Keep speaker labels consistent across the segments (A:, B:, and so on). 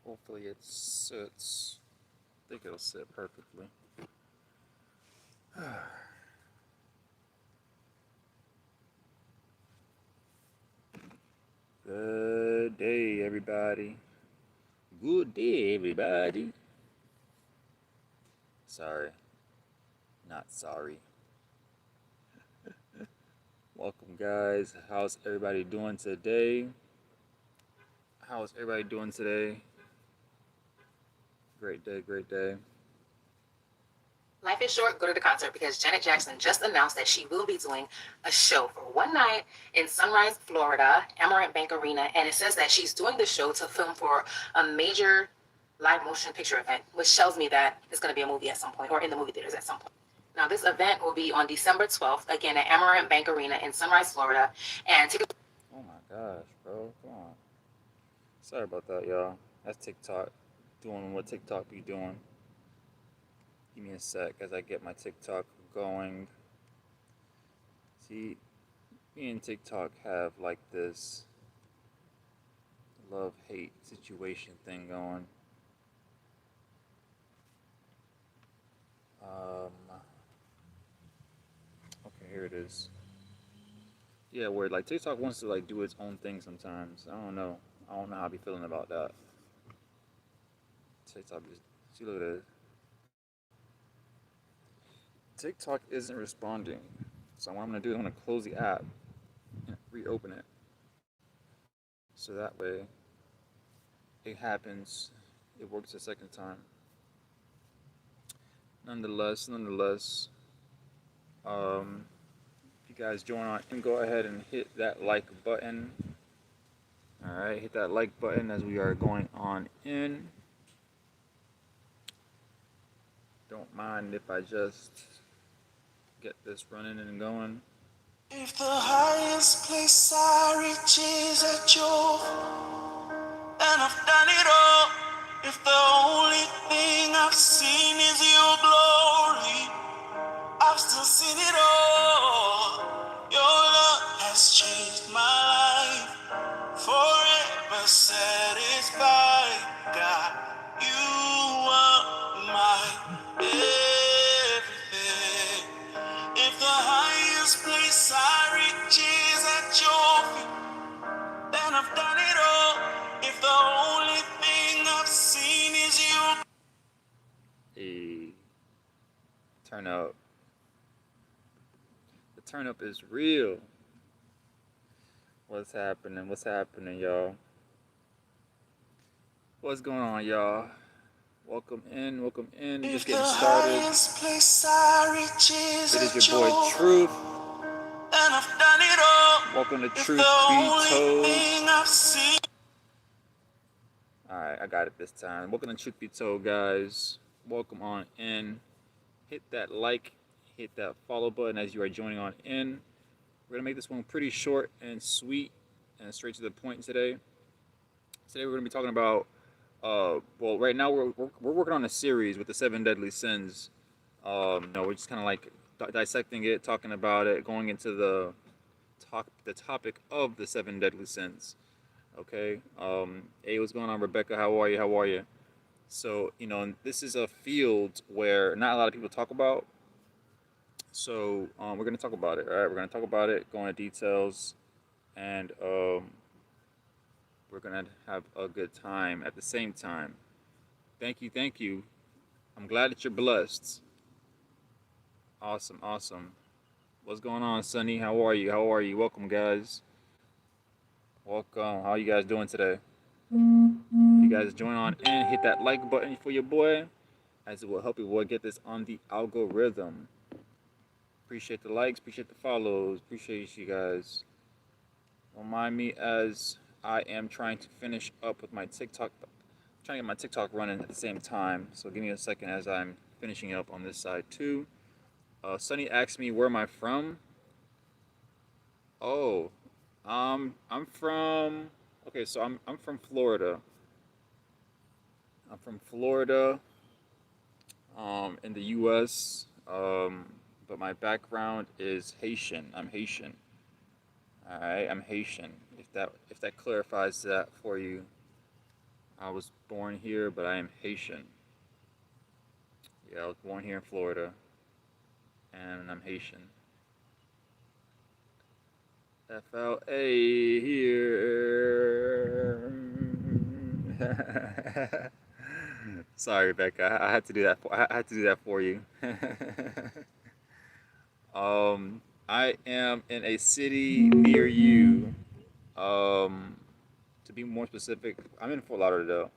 A: Hopefully it sits. I think it'll sit perfectly. Good day, everybody. Good day, everybody. Sorry, not sorry. Welcome, guys. How's everybody doing today? How's everybody doing today? Great day, great day.
B: Life is short, go to the concert because Janet Jackson just announced that she will be doing a show for one night in Sunrise, Florida, Amarant Bank Arena. And it says that she's doing the show to film for a major live motion picture event, which tells me that it's going to be a movie at some point or in the movie theaters at some point. Now, this event will be on December 12th, again at Amarant Bank Arena in Sunrise, Florida. And tickets.
A: Oh my gosh, bro. Come on. Sorry about that, y'all. That's TikTok doing what TikTok be doing. Give me a sec as I get my TikTok going. See, me and TikTok have like this love hate situation thing going. Okay, here it is. Yeah, where like TikTok wants to like do its own thing sometimes. I don't know. I don't know how I be feeling about that. TikTok is. See, look at this. TikTok isn't responding. So what I'm gonna do is I'm gonna close the app and reopen it. So that way it happens. It works a second time. Nonetheless, if you guys join on and go ahead and hit that like button. All right, hit that like button as we are going on in. Don't mind if I just get this running and going.
C: If the highest place I reach is at your, and I've done it all. If the only thing I've seen is your glory, I've still seen it all. Your love has changed my life, forever satisfied. God, you are my everything. If the highest place I reach is at your feet, then I've done it all. If the only thing I've seen is you.
A: Hey, turn up. The turn up is real. What's happening? What's happening, y'all? What's going on, y'all? Welcome in, welcome in. Just getting started. It is your boy Truth.
C: And I've done it all.
A: Welcome to Truth Be Told. Alright, I got it this time. Welcome to Truth Be Told, guys. Welcome on in. Hit that like, hit that follow button as you are joining on in. We're going to make this one pretty short and sweet and straight to the point today. Today we're going to be talking about, well, right now we're working on a series with the 7 Deadly Sins. We're just kind of like dissecting it, talking about it, going into the topic of the 7 Deadly Sins. Okay. Hey, what's going on, Rebecca? How are you? How are you? So, this is a field where not a lot of people talk about. So, we're going to talk about it. All right. We're going to talk about it, go into details, and we're going to have a good time at the same time. Thank you. Thank you. I'm glad that you're blessed. Awesome. Awesome. What's going on, Sonny? How are you? How are you? Welcome, guys. Welcome. How are you guys doing today? You guys join on in, hit that like button for your boy, as it will help your boy get this on the algorithm. Appreciate the likes, appreciate the follows, appreciate you guys. Don't mind me as I am trying to finish up with my TikTok, trying to get my TikTok running at the same time. So give me a second as I'm finishing up on this side too. Sunny asked me where am I from. Oh, I'm from. Okay, so I'm from Florida. I'm from Florida, in the U.S. But my background is Haitian. I'm Haitian. All right, I'm Haitian. If that clarifies that for you, I was born here, but I am Haitian. Yeah, I was born here in Florida, and I'm Haitian. FLA here. Sorry, Rebecca. I had to do that. I had to do that for you. I am in a city near you. Um, to be more specific, I'm in Fort Lauderdale.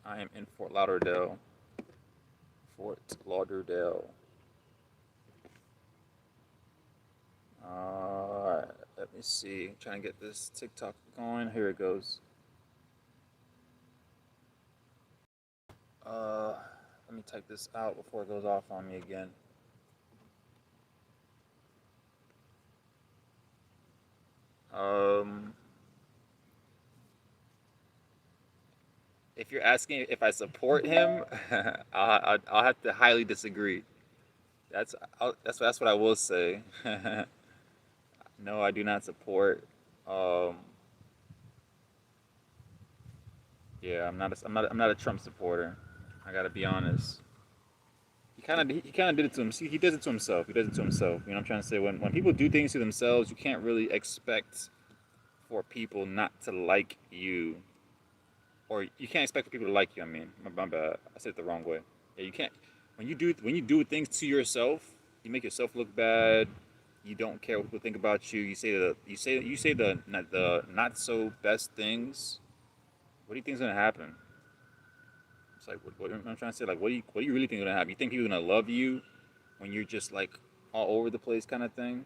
A: I am in Fort Lauderdale. Fort Lauderdale. Alright, let me see. I'm trying to get this TikTok going. Here it goes. Uh, Let me type this out before it goes off on me again. Um, if you're asking if I support him, I'll have to highly disagree. That's what I will say. No, I do not support. Um, yeah, I'm not a Trump supporter. I gotta be honest. He kind of did it to him. See, he does it to himself. He does it to himself. You know what I'm trying to say? When people do things to themselves, you can't really expect for people not to like you, or you can't expect for people to like you. I mean, my bad. I said it the wrong way. Yeah, you can't. When you do things to yourself, you make yourself look bad. You don't care what people think about you. You say the not so best things. What do you think is gonna happen? It's like what I'm trying to say. Like, what do you really think is gonna happen? You think people are gonna love you when you're just like all over the place kind of thing?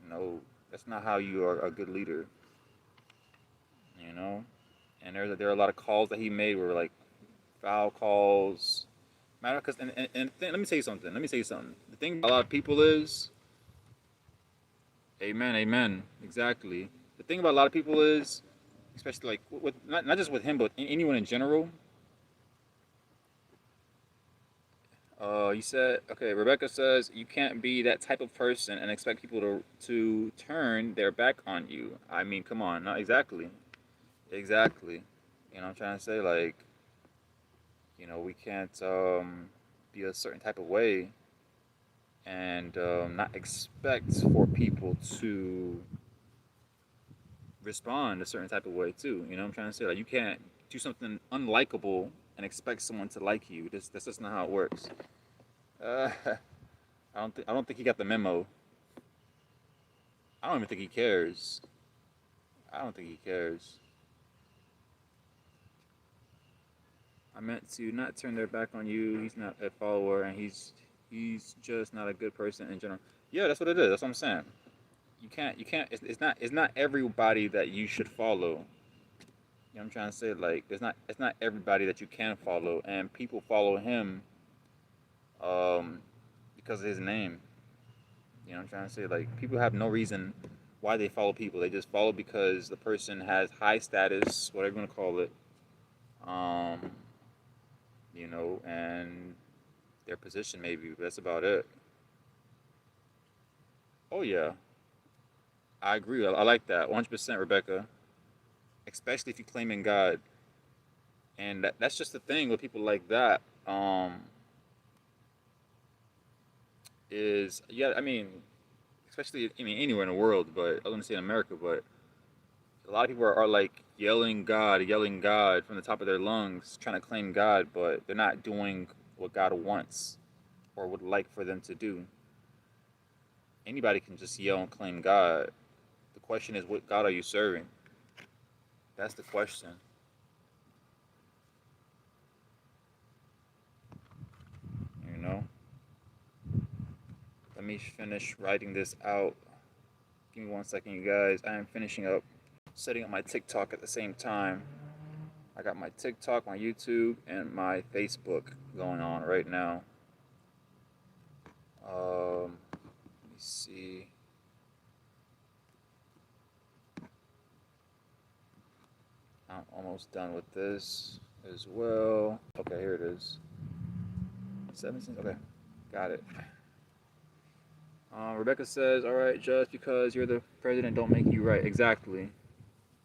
A: No, that's not how you are a good leader. You know. And there are a lot of calls that he made were like foul calls. Matter because let me tell you something. Let me tell you something. The thing about a lot of people is, amen, amen, exactly. The thing about a lot of people is, especially like with not just with him, but anyone in general. You said okay. Rebecca says you can't be that type of person and expect people to turn their back on you. I mean, come on, not exactly, exactly. You know, what I'm trying to say like, we can't be a certain type of way and not expect for people to respond a certain type of way too. You know, what I'm trying to say like you can't do something unlikable and expect someone to like you. That's just not how it works. Uh, I don't think he got the memo. I don't even think he cares. I don't think he cares. I meant to not turn their back on you. He's not a follower, and he's just not a good person in general. Yeah, that's what it is. That's what I'm saying. You can't. It's not everybody that you should follow. You know what I'm trying to say? Like, it's not everybody that you can follow, and people follow him, um, because of his name. You know what I'm trying to say? Like, people have no reason why they follow people. They just follow because the person has high status, whatever you want to call it. Um, and their position maybe, but that's about it. Oh yeah, I agree. I like that 100%, Rebecca. Especially if you claim in God, and that's just the thing with people like that. Is yeah, I mean, especially anywhere in the world, but I was gonna say in America, but a lot of people are like yelling God from the top of their lungs, trying to claim God, but they're not doing what God wants or would like for them to do. Anybody can just yell and claim God. The question is, what God are you serving? That's the question. You know? Let me finish writing this out. Give me 1 second, you guys. I am finishing up setting up my TikTok at the same time. I got my TikTok, my YouTube, and my Facebook going on right now. Let me see. I'm almost done with this as well. Okay, here it is. 17. Okay, got it. Rebecca says, "All right, just because you're the president, don't make you right." Exactly,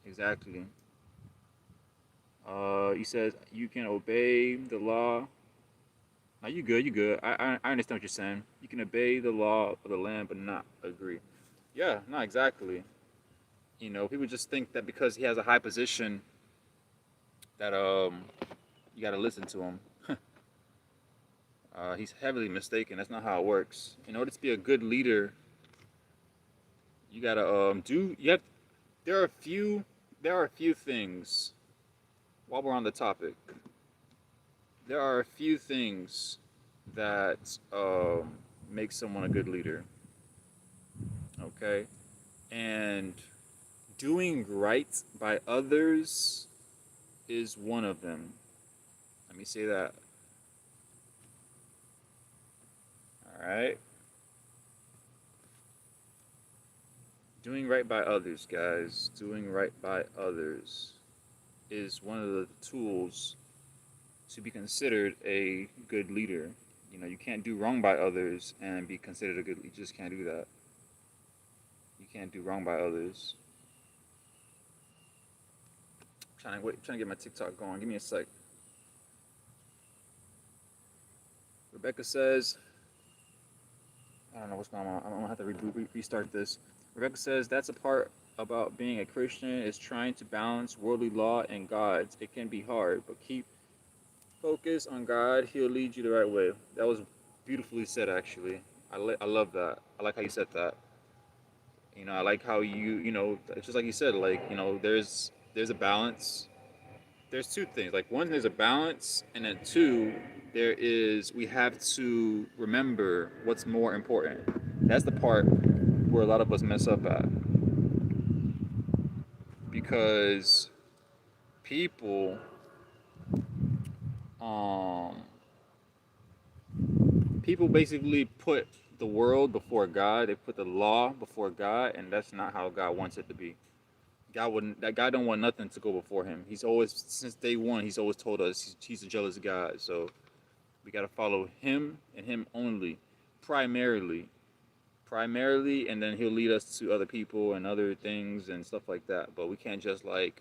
A: exactly. He says you can obey the law. Now you good, you good. I understand what you're saying. You can obey the law of the land, but not agree. Yeah, not exactly. You know, people just think that because he has a high position that you got to listen to him. He's heavily mistaken. That's not how it works. In order to be a good leader, you gotta do. You have. There are a few. There are a few things. While we're on the topic, there are a few things that make someone a good leader. Okay, and doing right by others is one of them. Let me say that. All right. Doing right by others, guys. Doing right by others is one of the tools to be considered a good leader. You know, you can't do wrong by others and be considered a good leader. You just can't do that. You can't do wrong by others. Trying to get my TikTok going. Give me a sec. Rebecca says, I don't know what's going on. I'm gonna have to restart this. Rebecca says that's a part about being a Christian is trying to balance worldly law and God's. It can be hard, but keep focus on God. He'll lead you the right way. That was beautifully said, actually. I love that. I like how you said that. You know, I like how you know, it's just like you said, like, you know, there's a balance. There's two things. Like one, there's a balance, and then two, there is we have to remember what's more important. That's the part where a lot of us mess up at because people um people basically put the world before God. They put the law before God, and that's not how God wants it to be. God wouldn't. That God don't want nothing to go before Him. He's always, since day one, He's always told us He's a jealous God. So we got to follow Him and Him only, primarily, and then He'll lead us to other people and other things and stuff like that. But we can't just like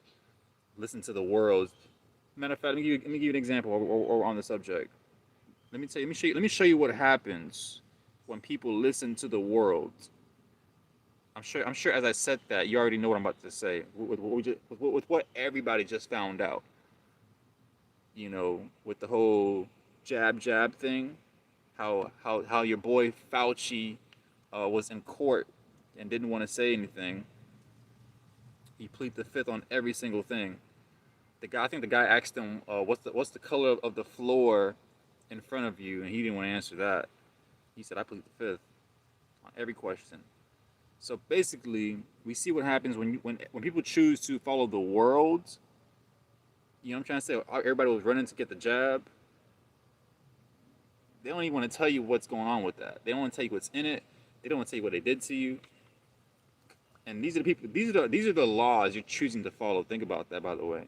A: listen to the world. Matter of fact, let me give you an example. Or on the subject. Let me show you what happens when people listen to the world. I'm sure. As I said that, you already know what I'm about to say. With what everybody just found out, you know, with the whole jab thing, how your boy Fauci was in court and didn't want to say anything. He pleaded the fifth on every single thing. I think the guy asked him, what's the color of the floor in front of you, and he didn't want to answer that. He said, I plead the fifth on every question. So basically, we see what happens when people choose to follow the world. You know what I'm trying to say? Everybody was running to get the jab. They don't even want to tell you what's going on with that. They don't want to tell you what's in it. They don't want to tell you what they did to you. And these are the people. These are the laws you're choosing to follow. Think about that, by the way.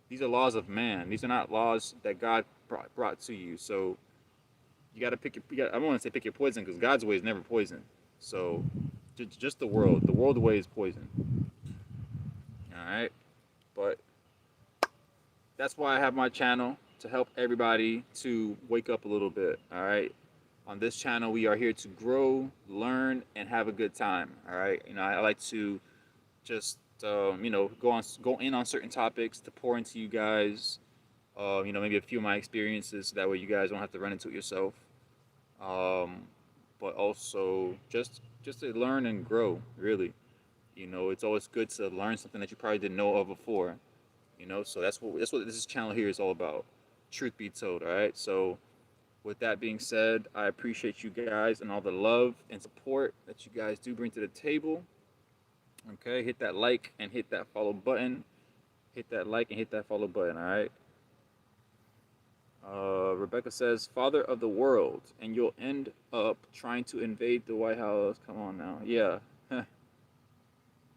A: These are laws of man. These are not laws that God brought to you. So you got to pick your. I don't want to say pick your poison because God's way is never poison. So just the world. The world way is poison. All right, but that's why I have my channel to help everybody to wake up a little bit. All right. On this channel, we are here to grow, learn, and have a good time. All right. You know, I like to just you know, go in on certain topics to pour into you guys. You know, maybe a few of my experiences, so that way you guys don't have to run into it yourself. But also just to learn and grow. Really, you know, it's always good to learn something that you probably didn't know of before. You know, so that's what this channel here is all about. Truth be told, all right. So with that being said, I appreciate you guys and all the love and support that you guys do bring to the table. Okay, hit that like and hit that follow button. Hit that like and hit that follow button, all right? Rebecca says, Father of the world, and you'll end up trying to invade the White House. Come on now. Yeah.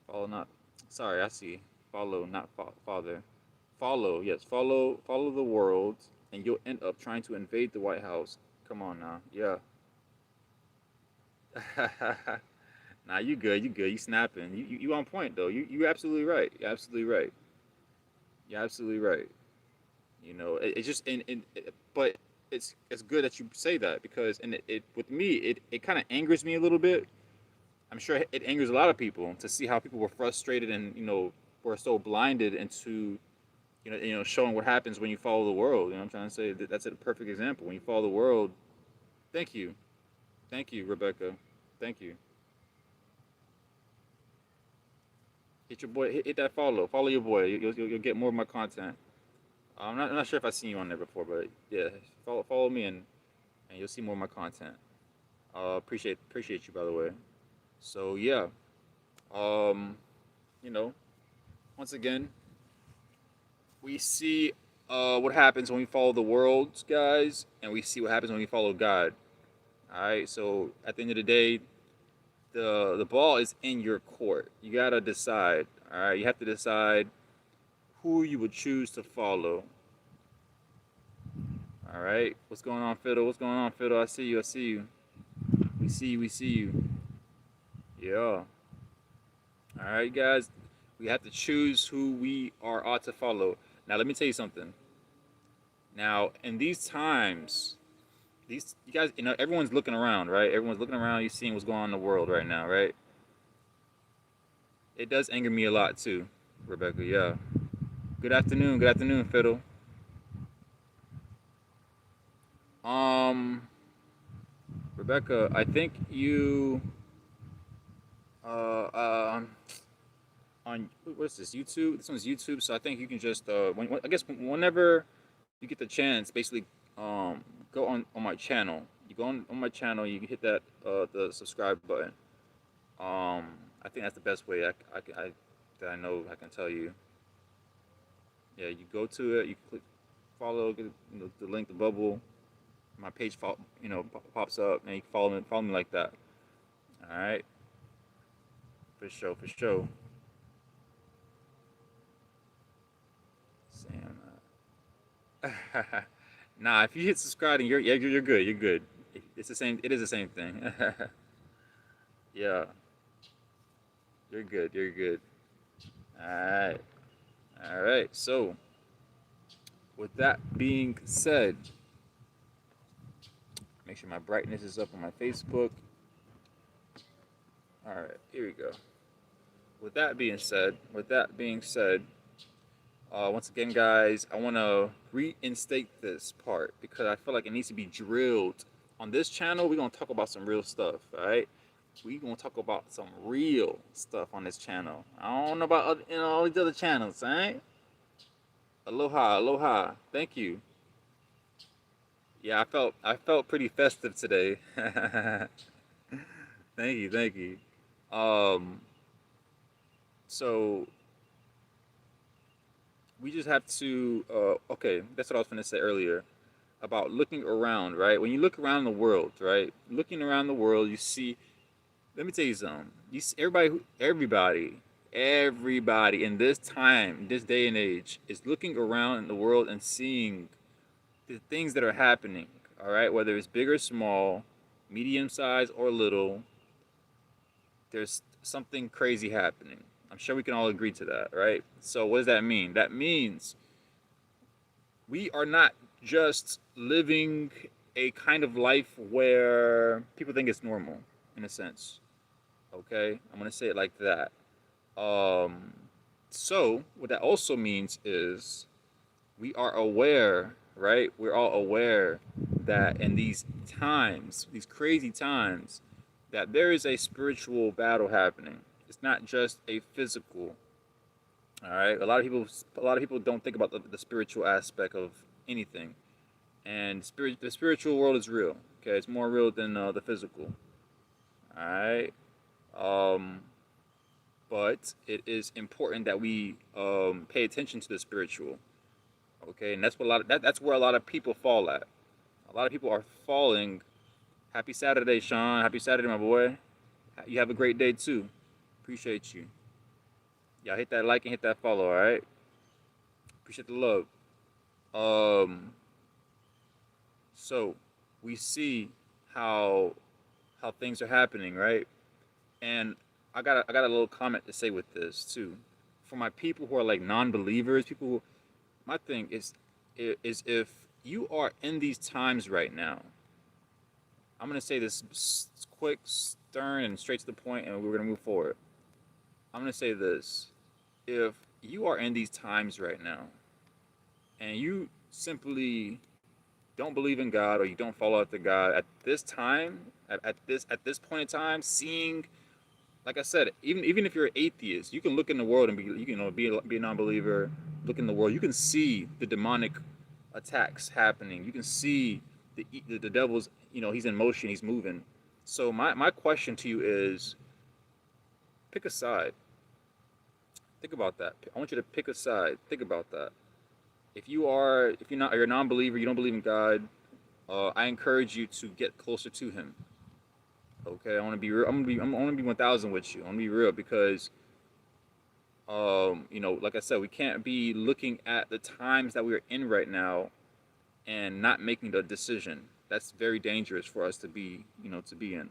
A: Follow, not. Sorry, I see. Follow, not father. Follow, yes. Follow the world, and you'll end up trying to invade the White House. Come on now. Yeah. Nah, you good. You snapping. You on point though. You absolutely right. You're absolutely right. You're absolutely right. You know, it's just but it's good that you say that because and it with me it kind of angers me a little bit. I'm sure it angers a lot of people to see how people were frustrated and were so blinded into showing what happens when you follow the world. You know what I'm trying to say? That's a perfect example. When you follow the world, thank you, Rebecca, thank you. Hit your boy, hit that follow your boy. You'll get more of my content. I'm not sure if I've seen you on there before, but yeah, follow me and you'll see more of my content. Appreciate you by the way. So yeah, um, you know, once again, we see what happens when we follow the world, guys, and we see what happens when we follow God. All right. So at the end of the day, the ball is in your court. You gotta decide. All right. You have to decide who you would choose to follow. All right. What's going on, Fiddle? What's going on, Fiddle? I see you. I see you. We see you. We see you. Yeah. All right, guys. We have to choose who we are ought to follow. Now, let me tell you something. Now, in these times, these you guys, everyone's looking around, right? Everyone's looking around. You're seeing what's going on in the world right now, right? It does anger me a lot too, Rebecca. Yeah. Good afternoon. Good afternoon, Fiddle. Um, Rebecca, I think you uh on what's this YouTube? This one's YouTube, so I think you can just I guess whenever you get the chance, basically go on my channel. You go on my channel, you can hit that the subscribe button. I think that's the best way I that I know I can tell you. Yeah, you go to it, you click follow, get the link, the bubble. My page pops up, and you can follow me like that. All right, for sure, for sure. Sam. Nah, if you hit subscribe, and you're good. You're good. It's the same. It is the same thing. Yeah, you're good. You're good. All right. All right. So, with that being said, make sure my brightness is up on my Facebook. All right. Here we go. With that being said, once again, guys, I want to reinstate this part because I feel like it needs to be drilled. On this channel, we're going to talk about some real stuff, all right? We're going to talk about some real stuff on this channel. I don't know about all these other channels, all right? Aloha, aloha. Thank you. Yeah, I felt pretty festive today. Thank you, thank you. Um, so we just have to okay, that's what I was going to say earlier about looking around, right? When you look around the world, right? Looking around the world, you see. Let me tell you something. You see, everybody in this time, this day and age, is looking around in the world and seeing the things that are happening. All right, whether it's big or small, medium size or little, there's something crazy happening. I'm sure we can all agree to that, right? So what does that mean? That means we are not just living a kind of life where people think it's normal, in a sense. Okay, I'm gonna say it like that. Um, so what that also means is we are aware, right? We're all aware that in these times, these crazy times, that there is a spiritual battle happening. It's not just a physical. All right, a lot of people don't think about the spiritual aspect of anything, and the spiritual world is real. Okay, it's more real than the physical. All right, um, but it is important that we pay attention to the spiritual. Okay, and that's what that's where a lot of people fall at. A lot of people are falling. Happy Saturday, Sean. Happy Saturday, my boy. You have a great day too. Appreciate you. Y'all hit that like and hit that follow. All right. Appreciate the love. Um. So we see how things are happening, right? And I got a little comment to say with this too. For my people who are like non-believers, people my thing is if you are in these times right now, I'm gonna say this quick, stern, and straight to the point, and we're gonna move forward. I'm gonna say this: if you are in these times right now, and you simply don't believe in God or you don't follow after God at this time, at this point in time, seeing, like I said, even if you're an atheist, you can look in the world and be, be a non-believer. Look in the world, you can see the demonic attacks happening. You can see the devil's, he's in motion, he's moving. So my question to you is, pick a side. Think about that. I want you to pick a side. Think about that. If you're a non-believer, you don't believe in God, I encourage you to get closer to Him. Okay, I want to be real. I'm gonna be 1,000 with you. I want to be real because, like I said, we can't be looking at the times that we are in right now and not making the decision. That's very dangerous for us to be, to be in.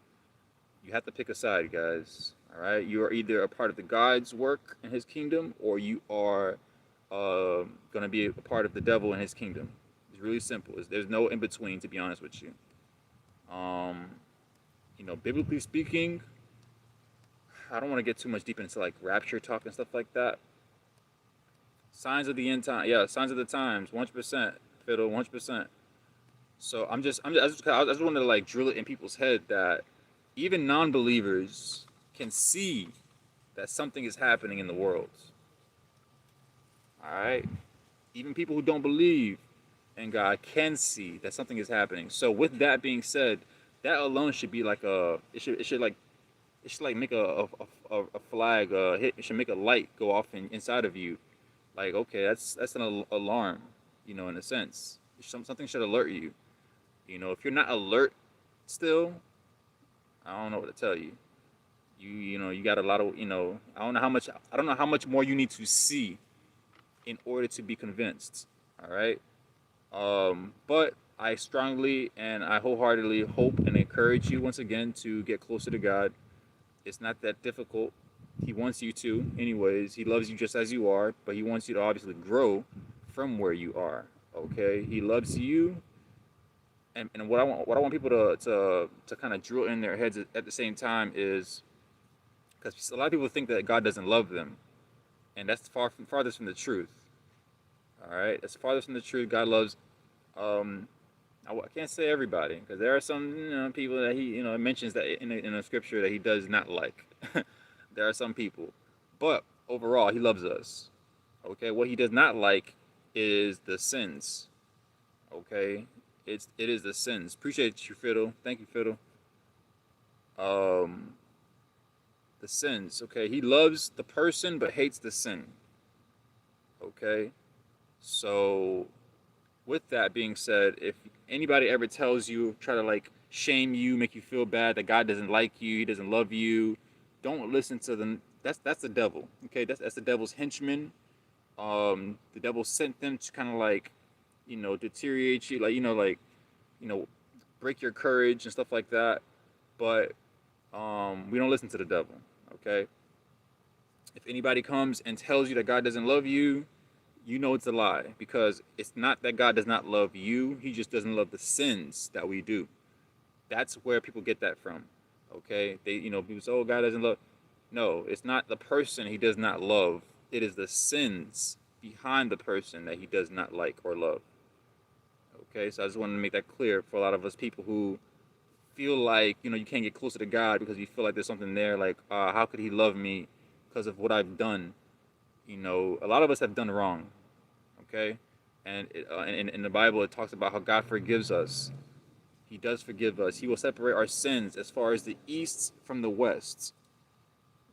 A: You have to pick a side, guys. All right, you are either a part of the God's work in His kingdom, or you are going to be a part of the devil and his kingdom. It's really simple. There's no in between, to be honest with you. Um, biblically speaking, I don't want to get too much deep into like rapture talk and stuff like that. Signs of the end time, yeah, signs of the times, 100%, fiddle, 100%. So I just wanted to like drill it in people's head that even non-believers can see that something is happening in the world. All right, even people who don't believe in God can see that something is happening. So with that being said, that alone should be like it should like make a flag hit. It should make a light go off inside of you. Like, okay, that's an alarm, in a sense. Something should alert you. If you're not alert still, I don't know what to tell you. You got a lot of, I don't know how much more you need to see in order to be convinced. All right. But I strongly and I wholeheartedly hope and encourage you once again to get closer to God. It's not that difficult. He wants you to, anyways. He loves you just as you are, but he wants you to obviously grow from where you are. Okay? He loves you, and what I want people to kind of drill in their heads at the same time is, because a lot of people think that God doesn't love them, and that's farthest from the truth. All right, that's farthest from the truth. God loves. I can't say everybody because there are some people that he mentions that in a scripture that he does not like. There are some people, but overall he loves us. Okay, what he does not like is the sins. Okay, it is the sins. Appreciate you, Fiddle. Thank you, Fiddle. Um, the sins. Okay, he loves the person but hates the sin. Okay, so with that being said, if anybody ever tells you, try to like shame you, make you feel bad that God doesn't like you, He doesn't love you, don't listen to them. That's the devil. Okay, that's the devil's henchmen. The devil sent them to kind of like, deteriorate you, like you know, break your courage and stuff like that. But we don't listen to the devil. Okay, if anybody comes and tells you that God doesn't love you, you know it's a lie because it's not that God does not love you. He just doesn't love the sins that we do. That's where people get that from. Okay? People say, oh, God doesn't love. No, it's not the person He does not love. It is the sins behind the person that He does not like or love. Okay? So I just wanted to make that clear for a lot of us people who feel like, you can't get closer to God because you feel like there's something there, like, how could He love me because of what I've done? A lot of us have done wrong, okay? And in the Bible, it talks about how God forgives us. He does forgive us. He will separate our sins as far as the east from the west,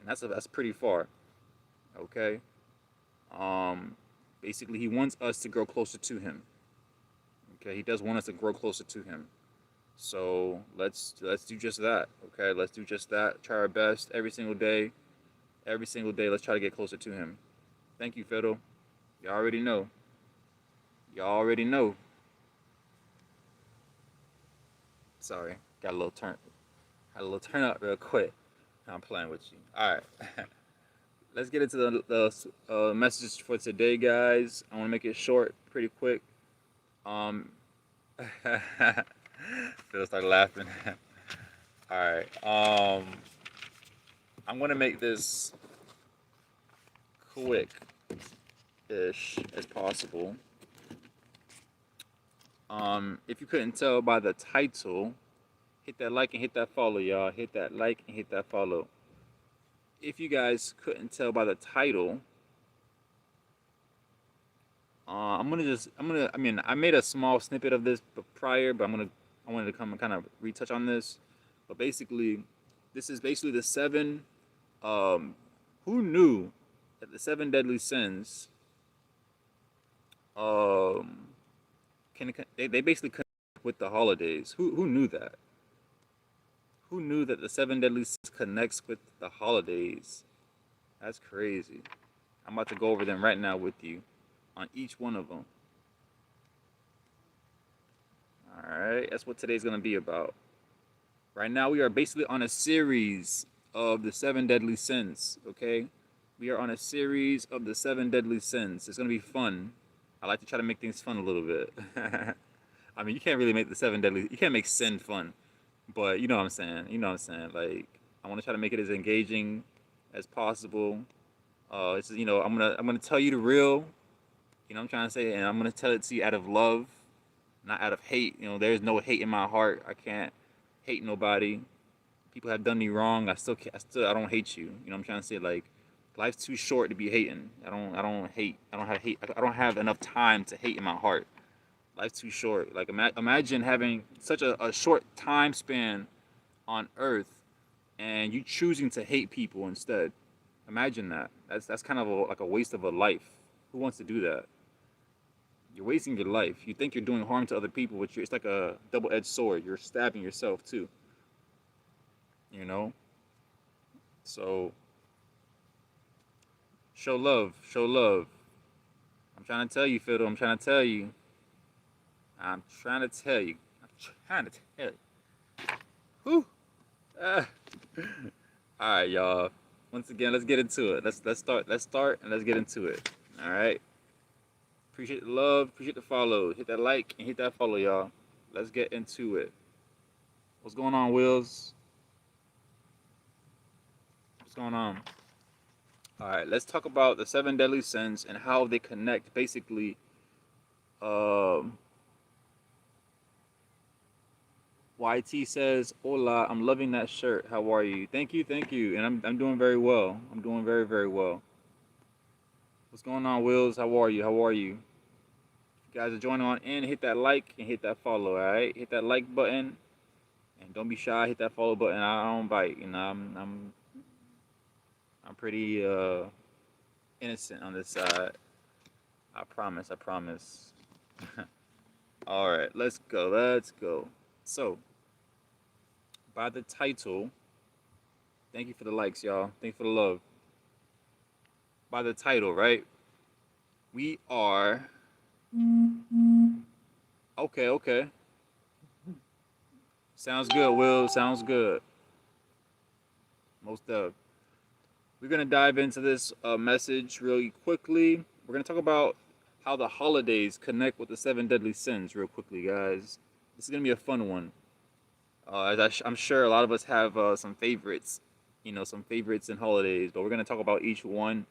A: and that's pretty far, okay? Basically, He wants us to grow closer to Him. Okay, He does want us to grow closer to Him. So let's do just that. Okay, let's do just that. Try our best every single day. Every single day, let's try to get closer to Him. Thank you, Fiddle. Y'all already know. Y'all already know. Sorry, got a little turn. Had a little turn up real quick. I'm playing with you. All right. let's get into the messages for today, guys. I want to make it short, pretty quick. Um, Phil started laughing. All right. I'm gonna make this quick-ish as possible. If you couldn't tell by the title, hit that like and hit that follow, y'all. Hit that like and hit that follow. If you guys couldn't tell by the title, I mean, I made a small snippet of this prior, but I wanted to come and kind of retouch on this. But basically, this is basically the seven. Um, who knew that the seven deadly sins, um, they basically connect with the holidays? Who knew that? Who knew that the seven deadly sins connects with the holidays? That's crazy. I'm about to go over them right now with you on each one of them. All right, that's what today's gonna be about. Right now, we are basically on a series of the seven deadly sins. Okay, we are on a series of the seven deadly sins. It's gonna be fun. I like to try to make things fun a little bit. I mean, you can't really make the seven deadly. You can't make sin fun, but you know what I'm saying. You know what I'm saying. Like, I want to try to make it as engaging as possible. It's I'm gonna tell you the real. You know what I'm trying to say, and I'm gonna tell it to you out of love, not out of hate. You know, there's no hate in my heart. I can't hate nobody. People have done me wrong. I don't hate you. You know what I'm trying to say? Like, life's too short to be hating. I don't hate. I don't have hate. I don't have enough time to hate in my heart. Life's too short. Like, imagine having such a short time span on Earth, and you choosing to hate people instead. Imagine that. That's kind of like a waste of a life. Who wants to do that? You're wasting your life. You think you're doing harm to other people, but it's like a double-edged sword. You're stabbing yourself too. You know. So show love. Show love. I'm trying to tell you, Fiddle. I'm trying to tell you. I'm trying to tell you. I'm trying to tell you. Whew. Ah. All right, y'all. Once again, let's get into it. Let's start, and let's get into it. All right. Appreciate the love. Appreciate the follow. Hit that like and hit that follow, y'all. Let's get into it. What's going on, Wills? What's going on? All right. Let's talk about the seven deadly sins and how they connect. Basically, um, YT says, "Hola, I'm loving that shirt. How are you? Thank you, thank you. And I'm doing very well. I'm doing very, very well. What's going on, Wills? How are you? How are you? If you guys are joining on in, hit that like and hit that follow. All right, hit that like button and don't be shy. Hit that follow button. I don't bite. You know, I'm pretty innocent on this side. I promise. I promise. All right, let's go. Let's go. So, by the title, thank you for the likes, y'all. Thank you for the love. By the title, right? We are. Okay, okay. Sounds good, Will. Sounds good. Most of. We're gonna dive into this message really quickly. We're gonna talk about how the holidays connect with the seven deadly sins, real quickly, guys. This is gonna be a fun one. I'm sure a lot of us have some favorites, you know, some favorites in holidays, but we're gonna talk about each one,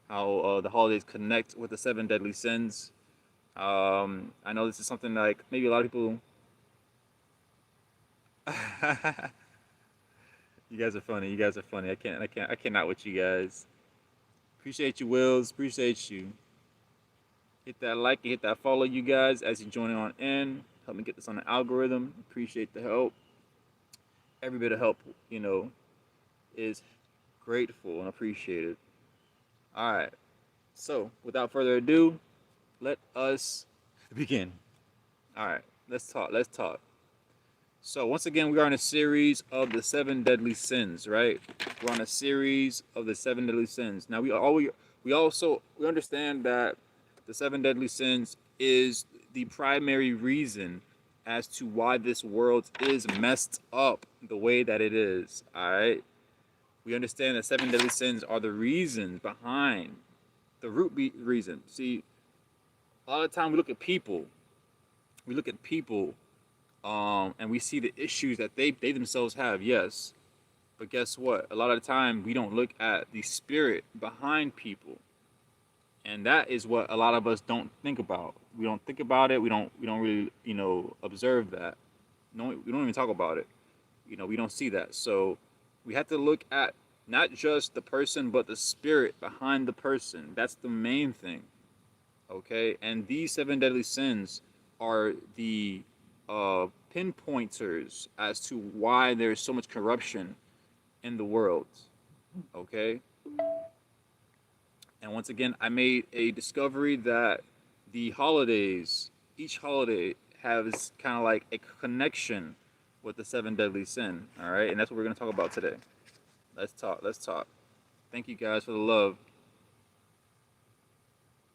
A: how the holidays connect with the seven deadly sins. I know this is something like maybe a lot of people. You guys are funny. You guys are funny. I cannot with you guys. Appreciate you, Wills. Appreciate you. Hit that like and hit that follow, you guys, as you join on in. Help me get this on the algorithm. Appreciate the help. Every bit of help, you know, is grateful and appreciated. All right. So, without further ado, let us begin. All right. Let's talk. Let's talk. So, once again, we are in a series of the seven deadly sins, right? We're on a series of the seven deadly sins. Now, we understand that the seven deadly sins is the primary reason as to why this world is messed up the way that it is. All right. We understand that seven deadly sins are the reasons behind the reason. See, a lot of time we look at people, we look at people, and we see the issues that they themselves have. Yes, but guess what? A lot of the time we don't look at the spirit behind people, and that is what a lot of us don't think about. We don't think about it. We don't really observe that. No, we don't even talk about it. We don't see that. So we have to look at not just the person, but the spirit behind the person. That's the main thing. Okay, and these seven deadly sins are the pinpointers as to why there's so much corruption in the world. Okay, and once again, I made a discovery that the holidays, each holiday has kind of like a connection with the seven deadly sin. All right, and that's what we're gonna talk about today. Let's talk. Let's talk. Thank you guys for the love.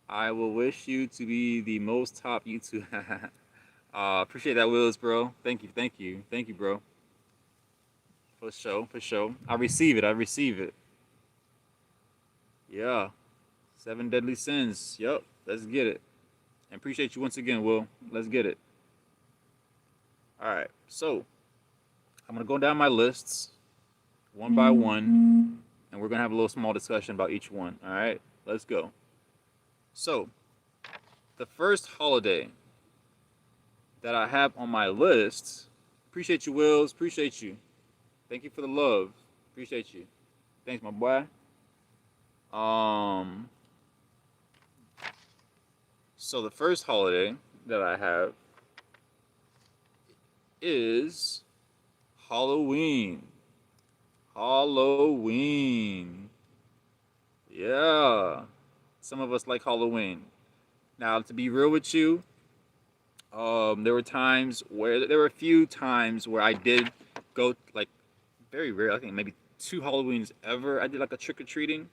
A: I will wish you to be the most top YouTube. Appreciate that, Wills, bro. Thank you, thank you, thank you, bro. For sure, for sure. I receive it. I receive it. Yeah. Seven deadly sins. Yep. Let's get it. And appreciate you once again, Will. Let's get it. All right. So I'm gonna go down my lists one by one, and we're gonna have a little small discussion about each one. All right. Let's go. So the first holiday that I have on my list. Appreciate you, Wills. Appreciate you. Thank you for the love. Appreciate you. Thanks, my boy. So the first holiday that I have is Halloween. Halloween. Yeah. Some of us like Halloween. Now, to be real with you, there were a few times where I did go, like, very rare. I think maybe 2 Halloweens ever. I did like a trick or treating,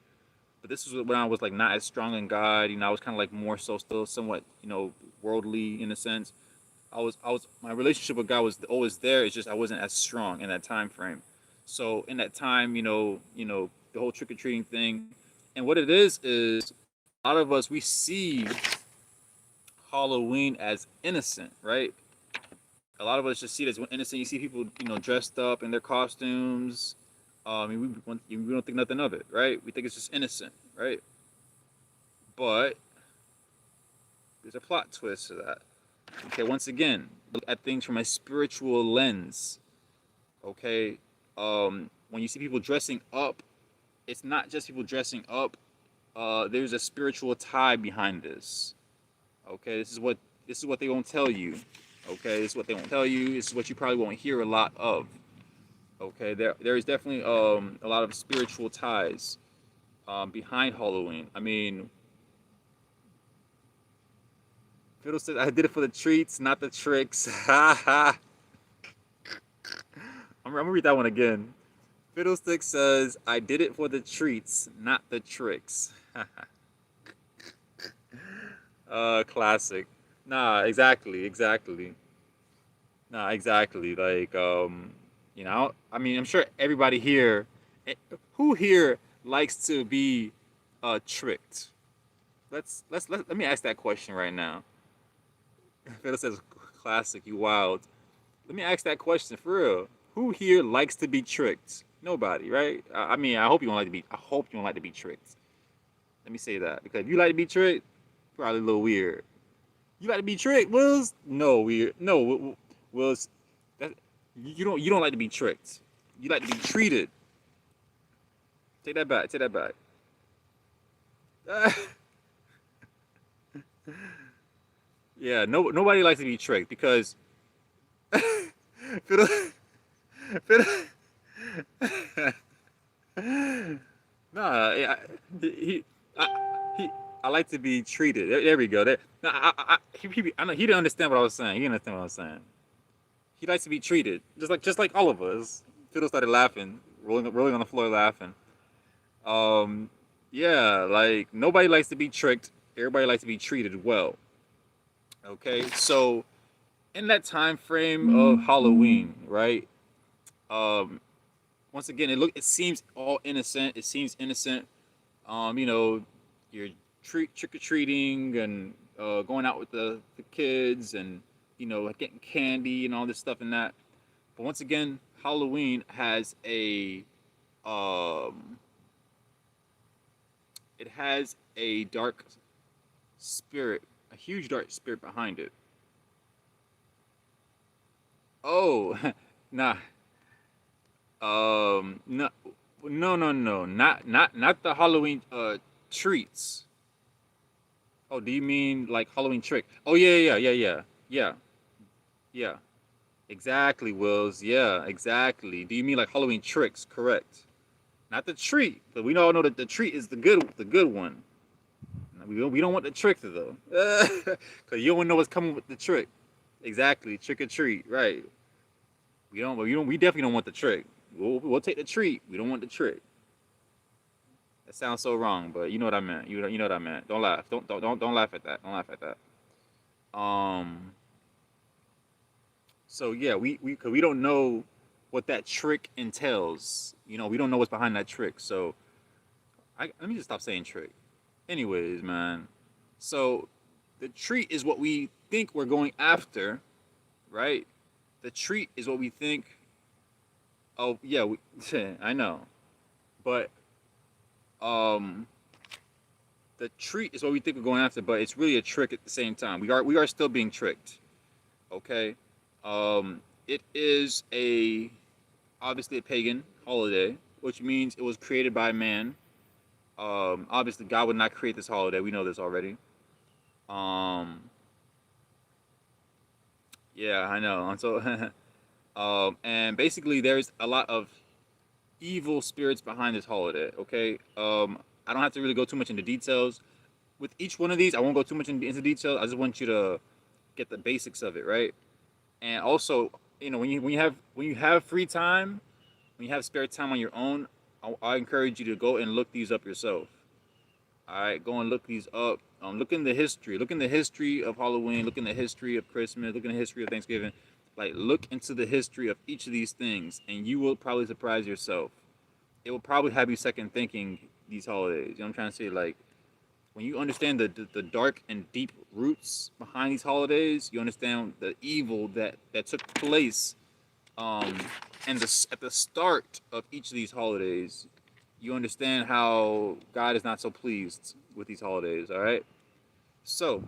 A: but this was when I was like not as strong in God. I was kind of like more so still somewhat worldly in a sense. My relationship with God was always there. It's just I wasn't as strong in that time frame. So in that time, the whole trick or treating thing, and what it is a lot of us we see Halloween as innocent, right? A lot of us just see it as innocent. You see people, dressed up in their costumes. We don't think nothing of it, right? We think it's just innocent, right? But there's a plot twist to that. Okay, once again, look at things from a spiritual lens. Okay, when you see people dressing up, it's not just people dressing up. There's a spiritual tie behind this. Okay, this is what they won't tell you. Okay, this is what they won't tell you. This is what you probably won't hear a lot of. Okay, there is definitely a lot of spiritual ties behind Halloween. I mean, Fiddle said, "I did it for the treats, not the tricks." I'm gonna read that one again. Fiddlestick says, "I did it for the treats, not the tricks." Classic. Nah, exactly. Nah, exactly. Like, I mean, I'm sure everybody here, who here likes to be tricked? Let me ask that question right now. Fiddle says, "Classic, you wild." Let me ask that question for real. Who here likes to be tricked? Nobody, right? I mean, I hope you don't like to be. I hope you don't like to be tricked. Let me say that because if you like to be tricked, probably a little weird. You like to be tricked, Wills? No, weird. No, Wills. That you don't. You don't like to be tricked. You like to be treated. Take that back. Take that back. Yeah. No. Nobody likes to be tricked because. Fiddle, fiddle. Nah, yeah, I like to be treated. There we go. There, nah, I know he didn't understand what I was saying. He didn't understand what I was saying. He likes to be treated, just like all of us. Fiddle started laughing, rolling on the floor, laughing. Yeah, like nobody likes to be tricked. Everybody likes to be treated well. Okay, so in that time frame of Halloween, right? Um, once again, it seems all innocent. It seems innocent. You know, you're trick or treating and going out with the kids and you know getting candy and all this stuff and that. But once again, Halloween has um, it has a dark spirit, a huge dark spirit behind it. Oh, nah. No, no, not the Halloween treats. Oh, do you mean like Halloween trick? Oh yeah. Yeah. Exactly, Wills. Yeah, exactly. Do you mean like Halloween tricks? Correct. Not the treat, but we all know that the treat is the good one. We don't want the trick though, because you don't know what's coming with the trick. Exactly, trick or treat, right? We definitely don't want the trick. We'll take the treat. We don't want the trick. That sounds so wrong, but you know what I meant. You know what I meant. Don't laugh. Don't laugh at that. Don't laugh at that. Um. So yeah, cause we don't know what that trick entails. You know, we don't know what's behind that trick. So let me just stop saying trick. Anyways, man. So the treat is what we think we're going after, right? The treat is what we think. Oh yeah, I know, but um, the treat is what we think we're going after, but it's really a trick at the same time. We are still being tricked. Okay, it is a obviously a pagan holiday, which means it was created by man. Obviously God would not create this holiday. We know this already. Um, yeah, I know. And so, and basically, there's a lot of evil spirits behind this holiday. Okay, I don't have to really go too much into details with each one of these. I won't go too much into detail. I just want you to get the basics of it, right? And also, you know, when you have free time, when you have spare time on your own, I encourage you to go and look these up yourself. All right, go and look these up. Look in the history. Look in the history of Halloween. Look in the history of Christmas. Look in the history of Thanksgiving. Like, look into the history of each of these things, and you will probably surprise yourself. It will probably have you second thinking these holidays. You know what I'm trying to say? Like, when you understand the dark and deep roots behind these holidays, you understand the evil that took place um, and at the start of each of these holidays, you understand how God is not so pleased with these holidays. All right. So,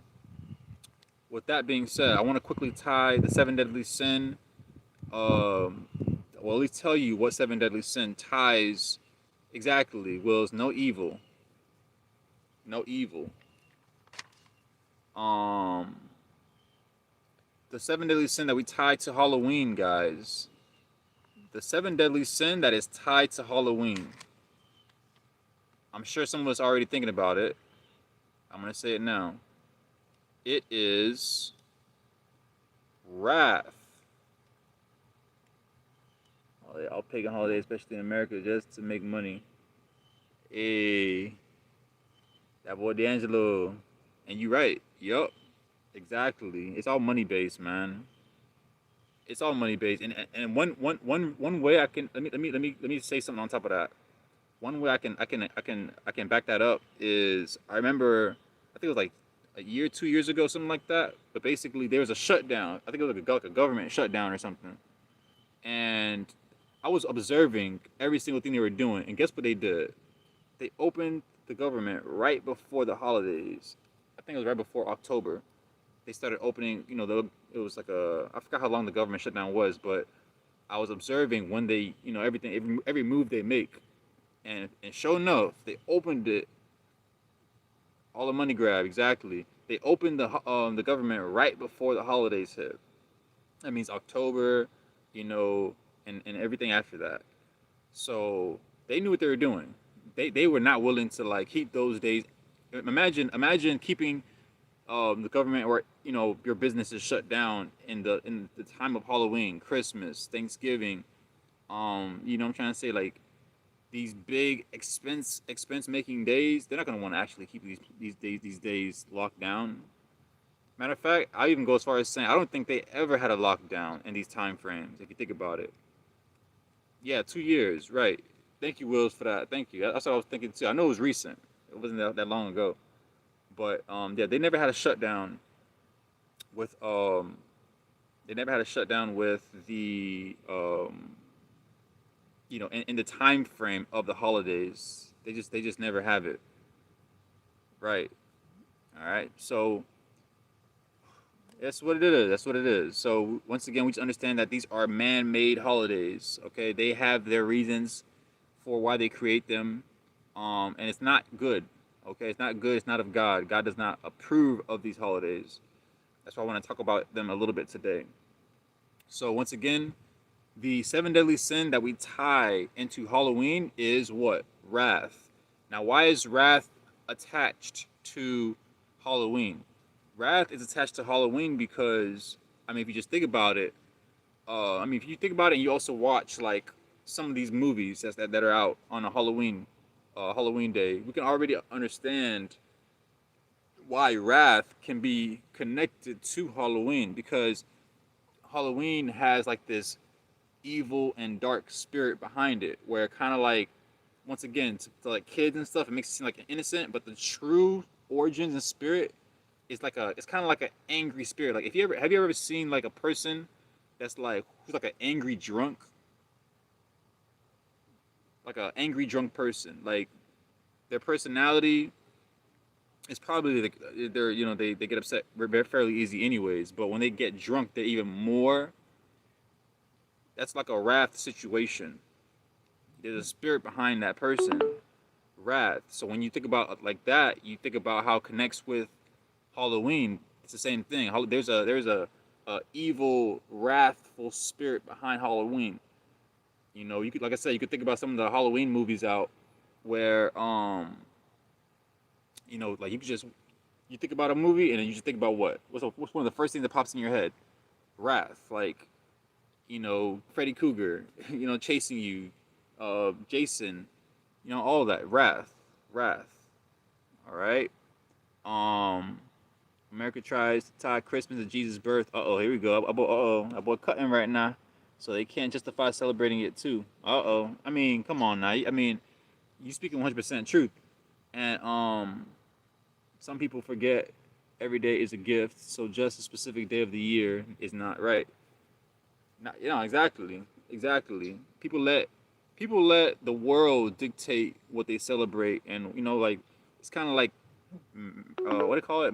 A: with that being said, I want to quickly tie the seven deadly sin. Um, well, at least tell you what seven deadly sin ties exactly. Wills no evil, no evil. Um, the seven deadly sin that we tie to Halloween, guys. The seven deadly sin that is tied to Halloween. I'm sure some of us are already thinking about it. I'm gonna say it now. It is wrath. All pagan holiday, especially in America, just to make money. Hey, that boy D'Angelo, and you right. Yup, exactly. It's all money based, man. It's all money based, and one way I can let me say something on top of that. One way I can back that up is I remember I think it was like a year, 2 years ago, something like that. But basically, there was a shutdown. I think it was like a government shutdown or something. And I was observing every single thing they were doing. And guess what they did? They opened the government right before the holidays. I think it was right before October. They started opening. You know, it was like I forgot how long the government shutdown was, but I was observing when they, you know, every move they make, and sure enough, they opened it. All the money grab, exactly. They opened the government right before the holidays hit. That means October, you know, and everything after that. So they knew what they were doing. They were not willing to like keep those days. Imagine keeping the government or you know your business is shut down in the time of Halloween, Christmas, Thanksgiving. You know what I'm trying to say, like these big expense making days, they're not gonna want to actually keep these days locked down. Matter of fact, I even go as far as saying I don't think they ever had a lockdown in these time frames. If you think about it, Yeah, 2 years. Right. Thank you, Wills, for that. Thank you. That's what I was thinking too. I know it was recent. It wasn't that long ago. But yeah, they never had a shutdown with they never had a shutdown with the in the time frame of the holidays. They just never have it. Right. All right. So that's what it is. That's what it is. So once again, we just understand that these are man-made holidays. Okay, they have their reasons for why they create them, and it's not good. Okay, it's not good. It's not of God. God does not approve of these holidays. That's why I want to talk about them a little bit today. So once again, the seven deadly sin that we tie into Halloween is what? Wrath. Now, why is wrath attached to Halloween? Wrath is attached to Halloween because, I mean, if you just think about it, if you think about it and you also watch like some of these movies that are out on a Halloween day, we can already understand why wrath can be connected to Halloween because Halloween has like this evil and dark spirit behind it, where kind of like once again to like kids and stuff, it makes it seem like an innocent, but the true origins and spirit is like it's kind of like an angry spirit. Like if you ever have you ever seen like a person that's like who's like an angry drunk, like an angry drunk person, like their personality is probably like they're they get upset fairly easy anyways, but when they get drunk, they're even more. That's like a wrath situation. There's a spirit behind that person, wrath. So when you think about it like that, you think about how it connects with Halloween. It's the same thing. There's a evil, wrathful spirit behind Halloween. You could, like I said, you could think about some of the Halloween movies out where like you think about a movie and then you just think about what's one of the first things that pops in your head? Wrath, like Freddy Krueger, chasing you, Jason, all of that. Wrath. All right. Um, America tries to tie Christmas to Jesus' birth. Here we go. Our boy cutting right now, so they can't justify celebrating it too. I mean, come on now. I mean, you speaking 100% truth, and some people forget every day is a gift, so just a specific day of the year is not right. Not, exactly. People let the world dictate what they celebrate, and like it's kind of like what do you call it?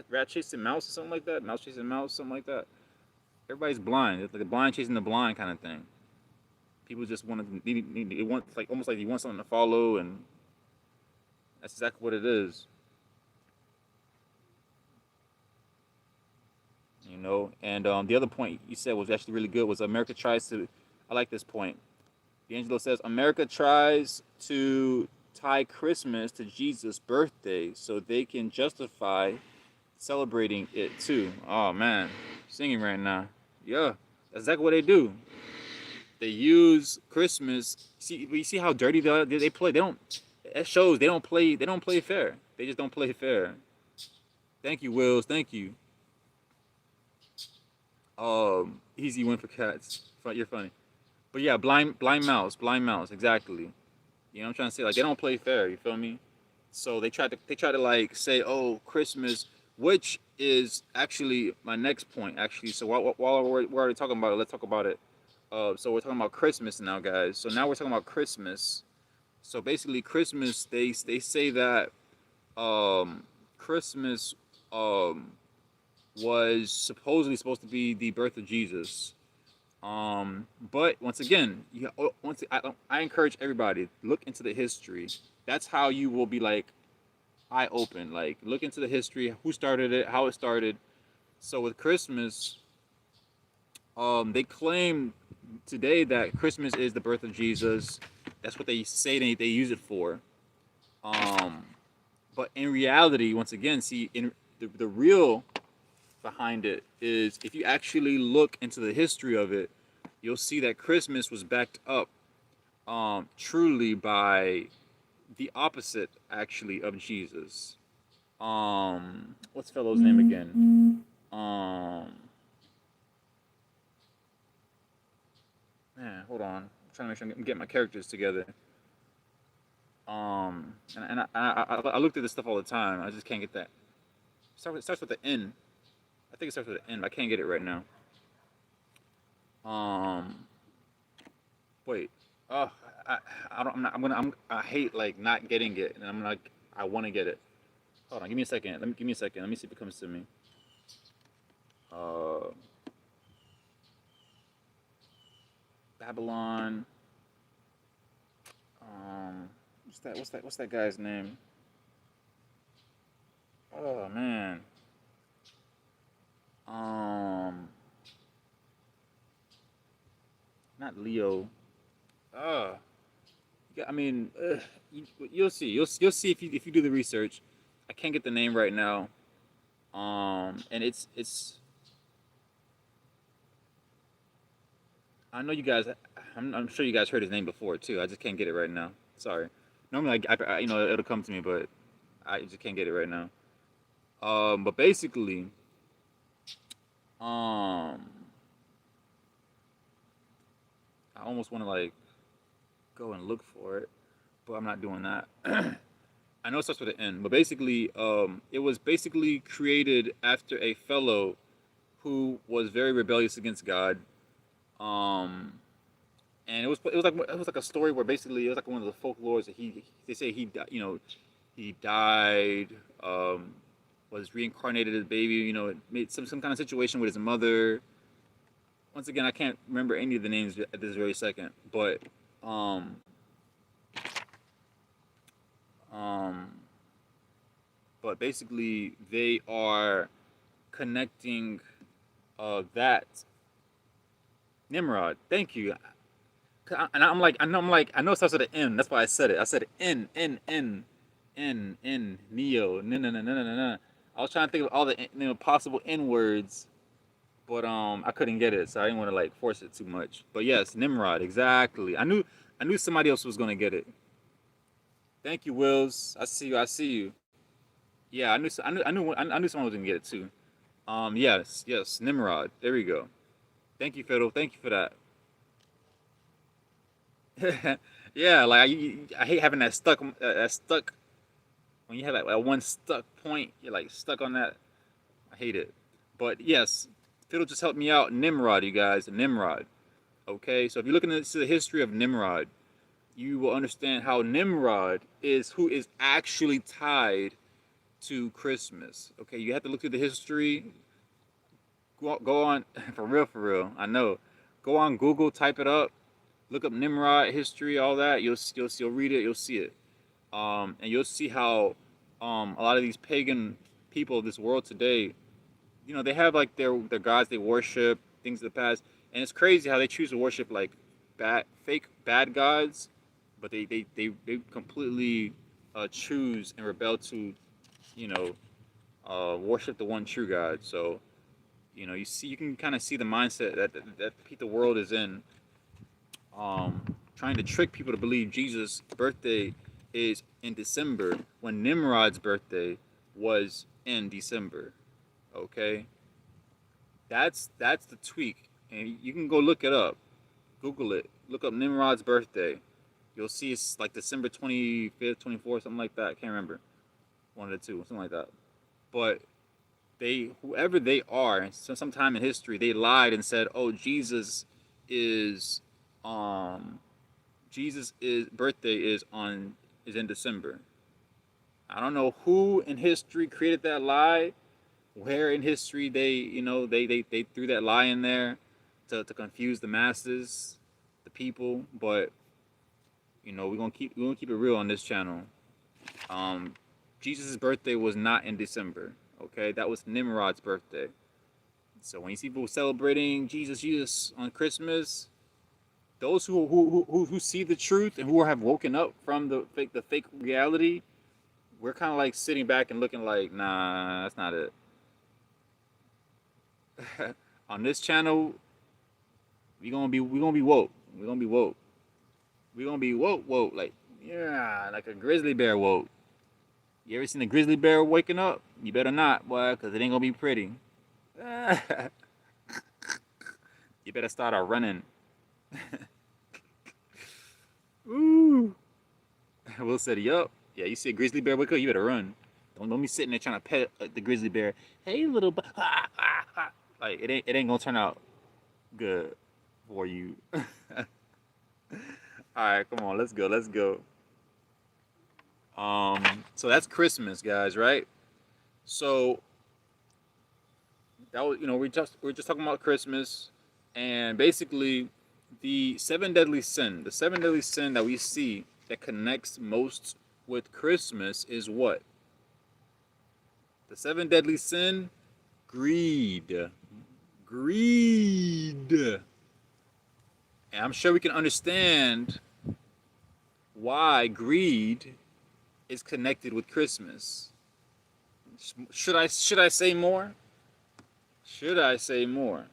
A: Rat chasing mouse or something like that. Mouse chasing mouse, something like that. Everybody's blind. It's like a blind chasing the blind kind of thing. People just want to they want like almost like you want something to follow, and that's exactly what it is. And the other point you said was actually really good. Was America tries to? I like this point. D'Angelo says America tries to tie Christmas to Jesus' birthday so they can justify celebrating it too. Oh man, singing right now. Yeah, that's exactly what they do. They use Christmas. See, you see how dirty they play. They don't. That shows they don't play. They don't play fair. They just don't play fair. Thank you, Wills. Thank you. Easy win for cats. You're funny. But yeah, blind mouse, exactly. You know what I'm trying to say? Like they don't play fair. You feel me? So they try to like say, oh, Christmas, which is actually my next point. Actually, so while we're already talking about it, let's talk about it. So we're talking about Christmas now, guys. So now we're talking about Christmas. So basically, Christmas, they say that Christmas um was supposedly supposed to be the birth of Jesus. But once again, I encourage everybody look into the history. That's how you will be like eye open. Like look into the history, who started it, how it started. So with Christmas, they claim today that Christmas is the birth of Jesus. That's what they say they use it for. Um, but in reality, once again, see in the real behind it is if you actually look into the history of it, you'll see that Christmas was backed up truly by the opposite actually of Jesus. What's fellow's name again? Um Man, hold on. I'm trying to make sure I'm getting my characters together. I looked at this stuff all the time. I just can't get that. It starts with the N. I think it starts with an N. But I can't get it right now. Um, Wait. Oh, I, I don't. I'm not. I hate like not getting it, and I'm like, I want to get it. Hold on. Give me a second. Give me a second. Let me see if it comes to me. Uh, Babylon. What's that guy's name? Oh man. Um, Not Leo. Uh, yeah, I mean, you'll see. You'll see if you do the research. I can't get the name right now. And it's. I know you guys. I'm sure you guys heard his name before too. I just can't get it right now. Sorry. Normally, it'll come to me, but I just can't get it right now. But basically, um, I almost want to like go and look for it, but I'm not doing that. I know it starts with an N, but basically, it was basically created after a fellow who was very rebellious against God. Um, and it was like a story where basically it was like one of the folklores that they say he died, was reincarnated as a baby, it made some kind of situation with his mother. Once again, I can't remember any of the names at this very second, but um um but basically they are connecting that Nimrod. Thank you. And I know it starts with an N. That's why I said it. I said N, N, N, N, N, Neo, no, no, no, no, no, no, no. I was trying to think of all the possible N words, but I couldn't get it, so I didn't want to like force it too much. But yes, Nimrod, exactly. I knew somebody else was gonna get it. Thank you, Wills. I see you. I see you. Yeah, I knew someone was gonna get it too. Yes, yes, Nimrod. There we go. Thank you, Fiddle. Thank you for that. Yeah, like I hate having that stuck when you have that one stuck point. You're like stuck on that. I hate it. But yes, Fiddle just helped me out. Nimrod, you guys, Nimrod. Okay, so if you're looking into the history of Nimrod, you will understand how Nimrod is who is actually tied to Christmas. Okay, you have to look through the history. Go on for real, for real. I know. Go on Google, type it up, look up Nimrod history, all that. You'll read it. You'll see it. And you'll see how a lot of these pagan people of this world today, they have like their gods they worship, things of the past, and it's crazy how they choose to worship like fake bad gods, but they completely choose and rebel to, you know, worship the one true God. So you can kind of see the mindset that the world is in, trying to trick people to believe Jesus' birthday is in December when Nimrod's birthday was in December. Okay, that's the tweak, and you can go look it up, Google it, look up Nimrod's birthday. You'll see it's like December 25th, 24th, something like that. I can't remember, one of the two, something like that. But whoever they are, sometime in history, they lied and said, "Oh, is, um, Jesus is birthday is in December." I don't know who in history created that lie, where in history they threw that lie in there to confuse the masses, the people. But we're gonna keep it real on this channel. Um, Jesus' birthday was not in December. Okay, that was Nimrod's birthday. So when you see people celebrating Jesus on Christmas, those who see the truth and who have woken up from the fake reality, we're kind of like sitting back and looking like, nah, that's not it. On this channel, we gonna be woke. We're gonna be woke. We're gonna be woke, like, yeah, like a grizzly bear woke. You ever seen a grizzly bear waking up? You better not, boy, cause it ain't gonna be pretty. You better start running. Ooh. Will said, yup. Yeah, you see a grizzly bear wake up, you better run. Don't be sitting there trying to pet the grizzly bear. Hey, little like it ain't gonna turn out good for you. All right, come on, let's go, let's go. So that's Christmas, guys, right? So that was, we're just talking about Christmas, and basically the seven deadly sin that we see that connects most with Christmas is what? The seven deadly sin, greed. Greed. And I'm sure we can understand why greed is connected with Christmas. Should I say more? Should I say more?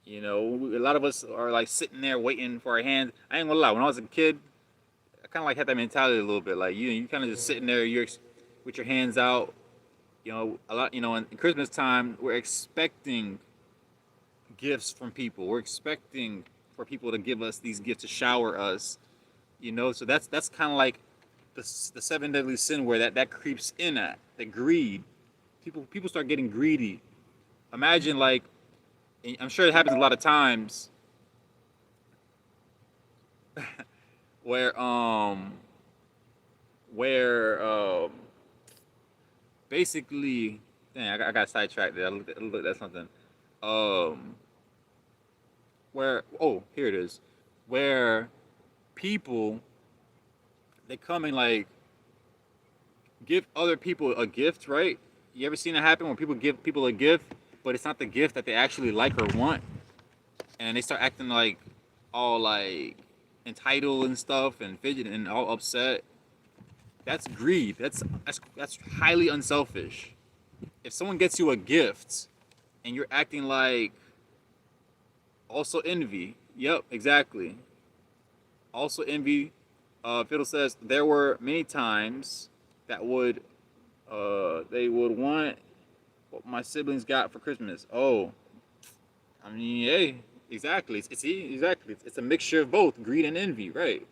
A: A lot of us are like sitting there waiting for our hands. I ain't gonna lie. When I was a kid, I kind of like had that mentality a little bit. Like you kind of just sitting there, you're with your hands out. A lot. In Christmas time, we're expecting gifts from people. We're expecting for people to give us these gifts, to shower us. So that's kind of like the seven deadly sin, where that creeps in at the greed. People start getting greedy. Imagine, like, I'm sure it happens a lot of times where where basically, dang, I got sidetracked there. I looked at something. Um, where, oh, here it is, where people, they come and like give other people a gift, right? You ever seen it happen when people give people a gift, but it's not the gift that they actually like or want, and they start acting like all like entitled and stuff, and fidgeting and all upset? That's greed. That's highly unselfish. If someone gets you a gift and you're acting like, also envy. Yep, exactly. Also envy. Fiddle says there were many times that they would want what my siblings got for Christmas. Oh, I mean, hey, exactly. Exactly. It's a mixture of both greed and envy, right?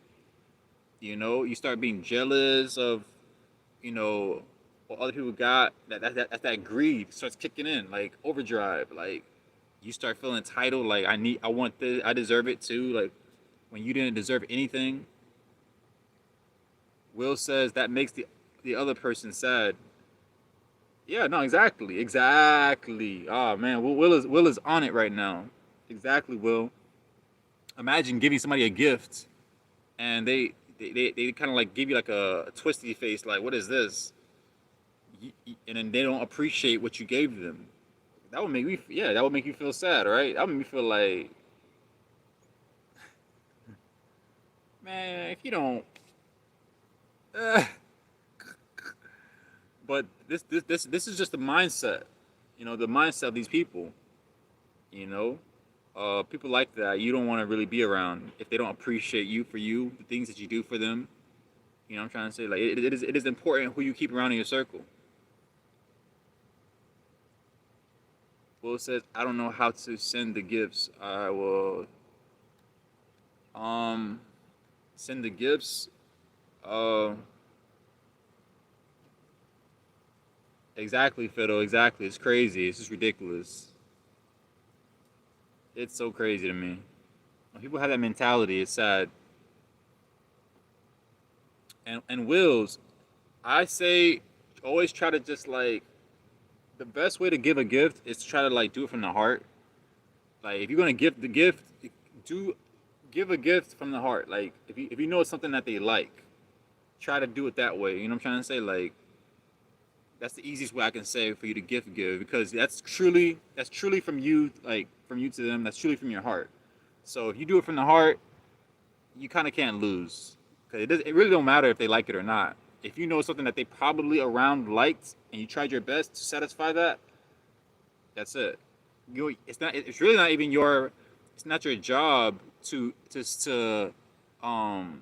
A: You start being jealous of, what other people got. That greed starts kicking in, like overdrive. Like you start feeling entitled. Like I want this. I deserve it too. Like when you didn't deserve anything. Will says that makes the other person sad. Yeah, no, exactly, exactly. Oh man, Will is on it right now. Exactly, Will. Imagine giving somebody a gift, and they kind of like give you like a twisty face, like, what is this? And then they don't appreciate what you gave them. That would make me, yeah, that would make you feel sad, right? That would make me feel like, man, if you don't, uh, but this is just the mindset, the mindset of these people, you know. People like that you don't want to really be around if they don't appreciate you for you, the things that you do for them. I'm trying to say, like, it is important who you keep around in your circle. Will says, I don't know how to send the gifts. I will send the gifts. Uh, exactly, Fiddle. Exactly. It's crazy. It's just ridiculous. It's so crazy to me. When people have that mentality, it's sad. And Wills, I say, always try to just like, the best way to give a gift is to try to like do it from the heart. Like if you're gonna give the gift, do give a gift from the heart. Like if you know it's something that they like, try to do it that way. You know what I'm trying to say? Like that's the easiest way I can say for you to give, because that's truly from you, like from you to them. That's truly from your heart. So if you do it from the heart, you kind of can't lose, because it really don't matter if they like it or not. If you know something that they probably around liked and you tried your best to satisfy that, that's it. It's really not even your. It's not your job um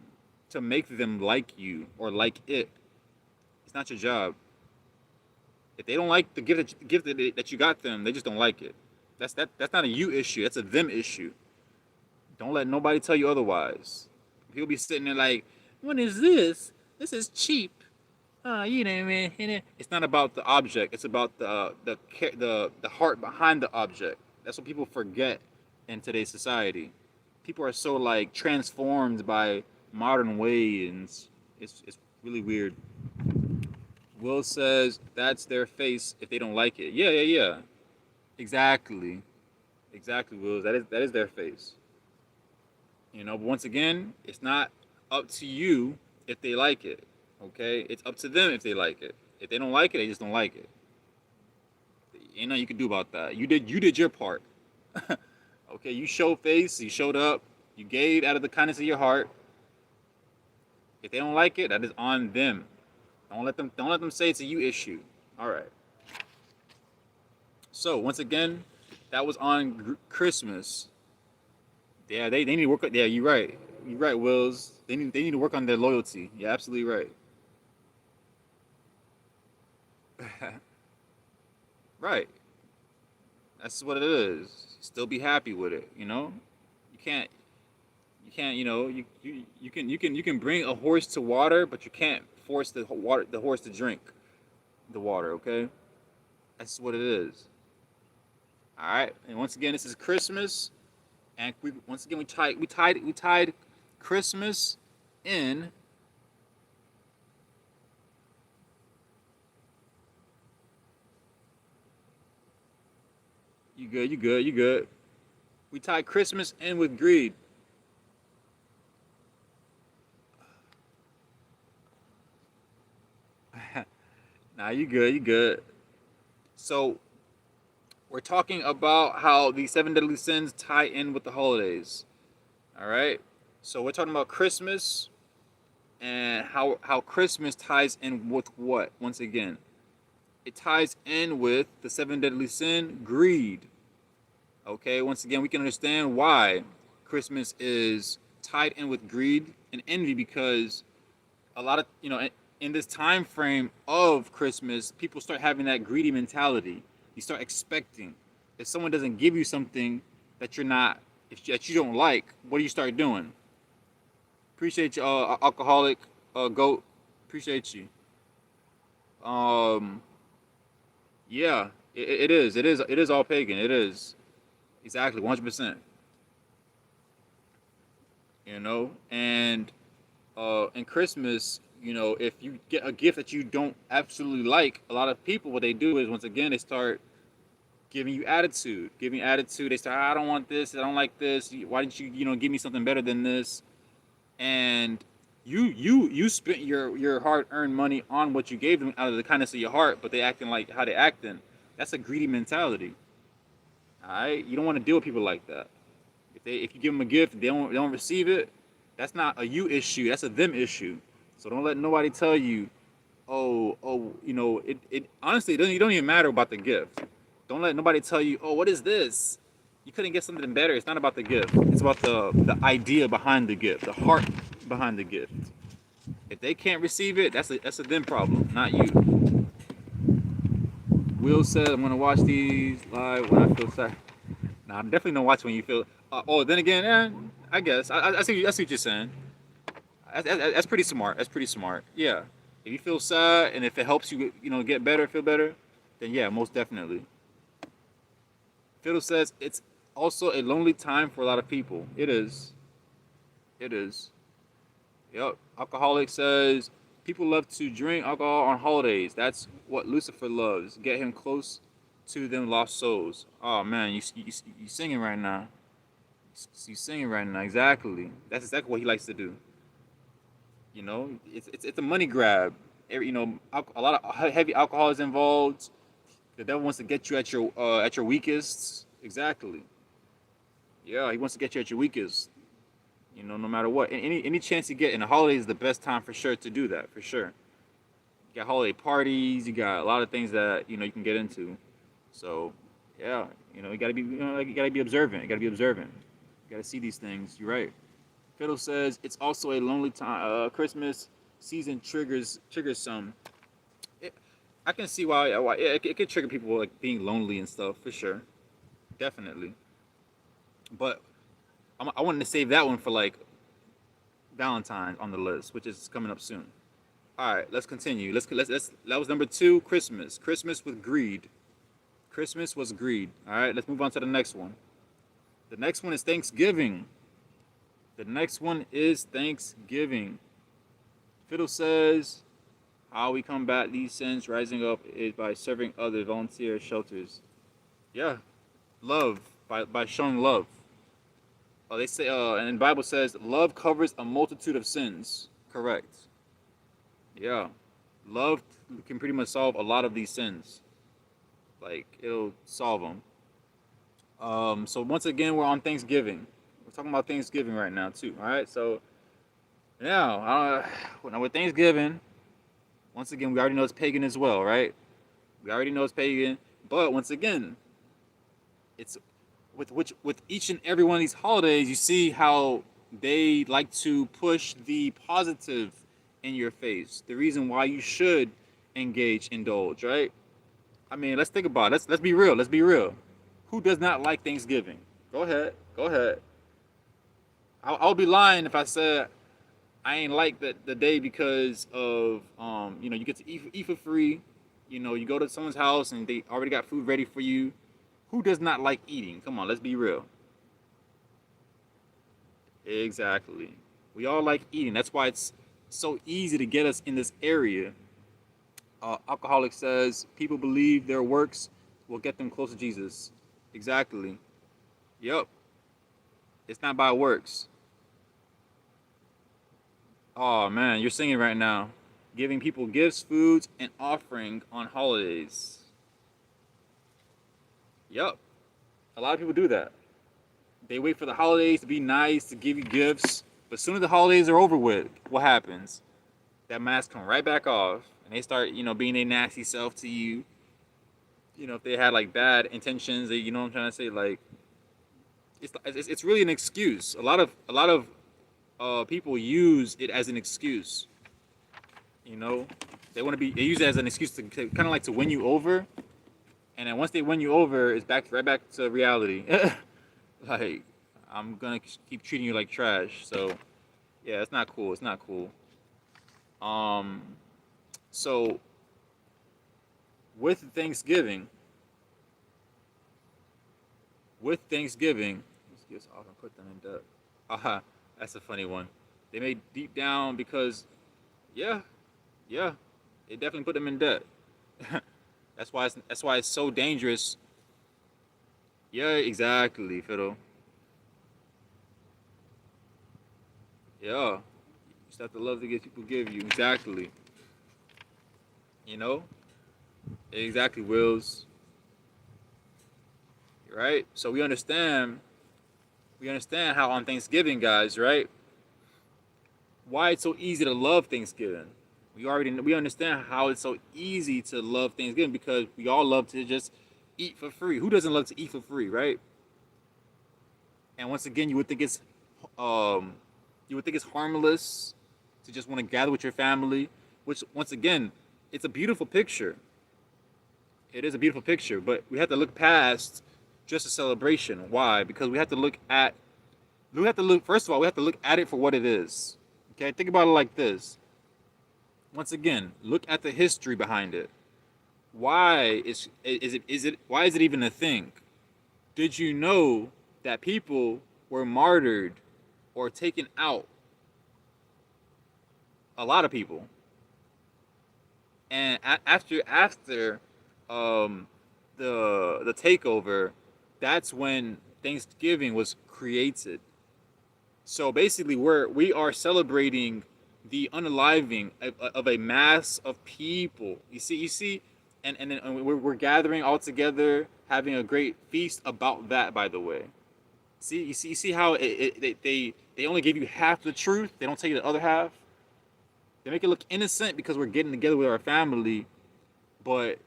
A: to make them like you or like it. It's not your job. If they don't like the gift that you got them, they just don't like it. That's not a you issue. That's a them issue. Don't let nobody tell you otherwise. He'll be sitting there like, "What is this? This is cheap." You know, man. It's not about the object. It's about the heart behind the object. That's what people forget in today's society. People are so like transformed by modern ways. It's really weird. Will says that's their face if they don't like it. Yeah, yeah, yeah. Exactly. Exactly, Will. That is their face. You know, but once again, it's not up to you if they like it. Okay? It's up to them if they like it. If they don't like it, they just don't like it. Ain't nothing you can do about that. You did your part. Okay, you showed face, you showed up, you gave out of the kindness of your heart. If they don't like it, that is on them. Don't let them say it's a you issue. All right. So once again, that was on Christmas. Yeah, they need to work. Yeah, you're right. You're right, Wills. They need to work on their loyalty. You're absolutely right. Right. That's what it is. Still be happy with it. You know. You can't. You can't. You can bring a horse to water, but you can't force the horse to drink the water. Okay. That's what it is. All right. And once again, this is Christmas, and once again we tied Christmas in. You good? You good? You good? We tied Christmas in with greed. Nah, you good? You good? So we're talking about how the seven deadly sins tie in with the holidays. All right. So we're talking about Christmas and how Christmas ties in with what? Once again, it ties in with the seven deadly sin, greed. Okay. Once again, we can understand why Christmas is tied in with greed and envy because a lot of in this time frame of Christmas, people start having that greedy mentality. You start expecting. If someone doesn't give you something that you're not, that you don't like, what do you start doing? Appreciate you, alcoholic, goat. Appreciate you. Um, yeah, it is. It is all pagan. It is exactly 100%. And in Christmas, if you get a gift that you don't absolutely like, a lot of people what they do is once again they start giving attitude. They start, I don't want this, I don't like this. Why didn't you give me something better than this? And you spent your hard earned money on what you gave them out of the kindness of your heart, but they acting like how they acting. That's a greedy mentality. All right, you don't want to deal with people like that. If you give them a gift, they don't receive it. That's not a you issue. That's a them issue. So don't let nobody tell you, it honestly it don't even matter about the gift. Don't let nobody tell you, oh, what is this? You couldn't get something better. It's not about the gift. It's about the idea behind the gift, the heart behind the gift. If they can't receive it, that's a them problem, not you. Will said, I'm gonna watch these live when I feel sad. Nah, I'm definitely not watch when you feel. Then again, I guess I see what you're saying. That's pretty smart. That's pretty smart. Yeah. If you feel sad and if it helps you, get better, feel better, then yeah, most definitely. Fiddle says it's also a lonely time for a lot of people. It is. It is. Yep. Alcoholic says people love to drink alcohol on holidays. That's what Lucifer loves. Get him close to them lost souls. Oh man, you singing right now. You singing right now. Exactly. That's exactly what he likes to do. It's a money grab. A lot of heavy alcohol is involved. The devil wants to get you at your weakest. Exactly. Yeah, he wants to get you at your weakest. No matter what. Any chance you get in the holidays is the best time for sure to do that. For sure. You got holiday parties. You got a lot of things that you can get into. So yeah, you gotta be observant. You gotta be observant. You gotta see these things. You're right. Fiddle says it's also a lonely time. Christmas season triggers some. I can see why it could trigger people like being lonely and stuff for sure, definitely. But I wanted to save that one for like Valentine's on the list, which is coming up soon. All right, let's continue. Let's that was number 2, Christmas. Christmas with greed. Christmas was greed. All right, let's move on to the next one. The next one is Thanksgiving. The next one is Thanksgiving. Fiddle says, how we combat these sins rising up is by serving other volunteer shelters. Yeah, love, by showing love. They say, and the Bible says, love covers a multitude of sins. Correct. Yeah, love can pretty much solve a lot of these sins. Like, it'll solve them. So once again, we're on Thanksgiving. We're talking about Thanksgiving right now too. All right. So now, now with Thanksgiving, once again, we already know it's pagan as well, right? We already know it's pagan, but once again, it's with each and every one of these holidays, you see how they like to push the positive in your face. The reason why you should indulge, right? I mean, let's think about it. Let's be real. Let's be real. Who does not like Thanksgiving? Go ahead. Go ahead. I'll be lying if I said I ain't like the day because of you get to eat for free. You go to someone's house and they already got food ready for you. Who does not like eating? Come on, let's be real. Exactly. We all like eating. That's why it's so easy to get us in this area. Alcoholic says people believe their works will get them close to Jesus. Exactly. Yep. It's not by works. Oh man, you're singing right now. Giving people gifts, foods, and offering on holidays. Yep. A lot of people do that. They wait for the holidays to be nice, to give you gifts. But as soon as the holidays are over with, what happens? That mask come right back off. And they start, being a nasty self to you. If they had like bad intentions, you know what I'm trying to say? Like, it's really an excuse. A lot of people use it as an excuse. They use it as an excuse to kind of like to win you over. And then once they win you over, it's right back to reality. Like, I'm gonna keep treating you like trash. So, yeah, it's not cool. It's not cool. So with Thanksgiving, let's get off and put them in debt. That's a funny one. They made deep down because, yeah, it definitely put them in debt. That's why it's so dangerous. Yeah, exactly, Fiddle. Yeah, you just have to love to get people give you. Exactly. Exactly, Wills. Right? So we understand how on Thanksgiving, guys, right? Why it's so easy to love Thanksgiving. We understand how it's so easy to love Thanksgiving because we all love to just eat for free. Who doesn't love to eat for free, right? And once again, you would think it's harmless to just want to gather with your family, which once again, it's a beautiful picture. It is a beautiful picture, but we have to look past just a celebration. Why? Because we have to look first of all, we have to look at it for what it is. Okay, think about it like this. Once again, look at the history behind it. Why is it even a thing? Did you know that people were martyred or taken out? A lot of people. And after the takeover, that's when Thanksgiving was created. So basically, we are celebrating the unaliving of a mass of people. You see, and then we're gathering all together, having a great feast about that. By the way, you see how they only give you half the truth. They don't tell you the other half. They make it look innocent because we're getting together with our family, but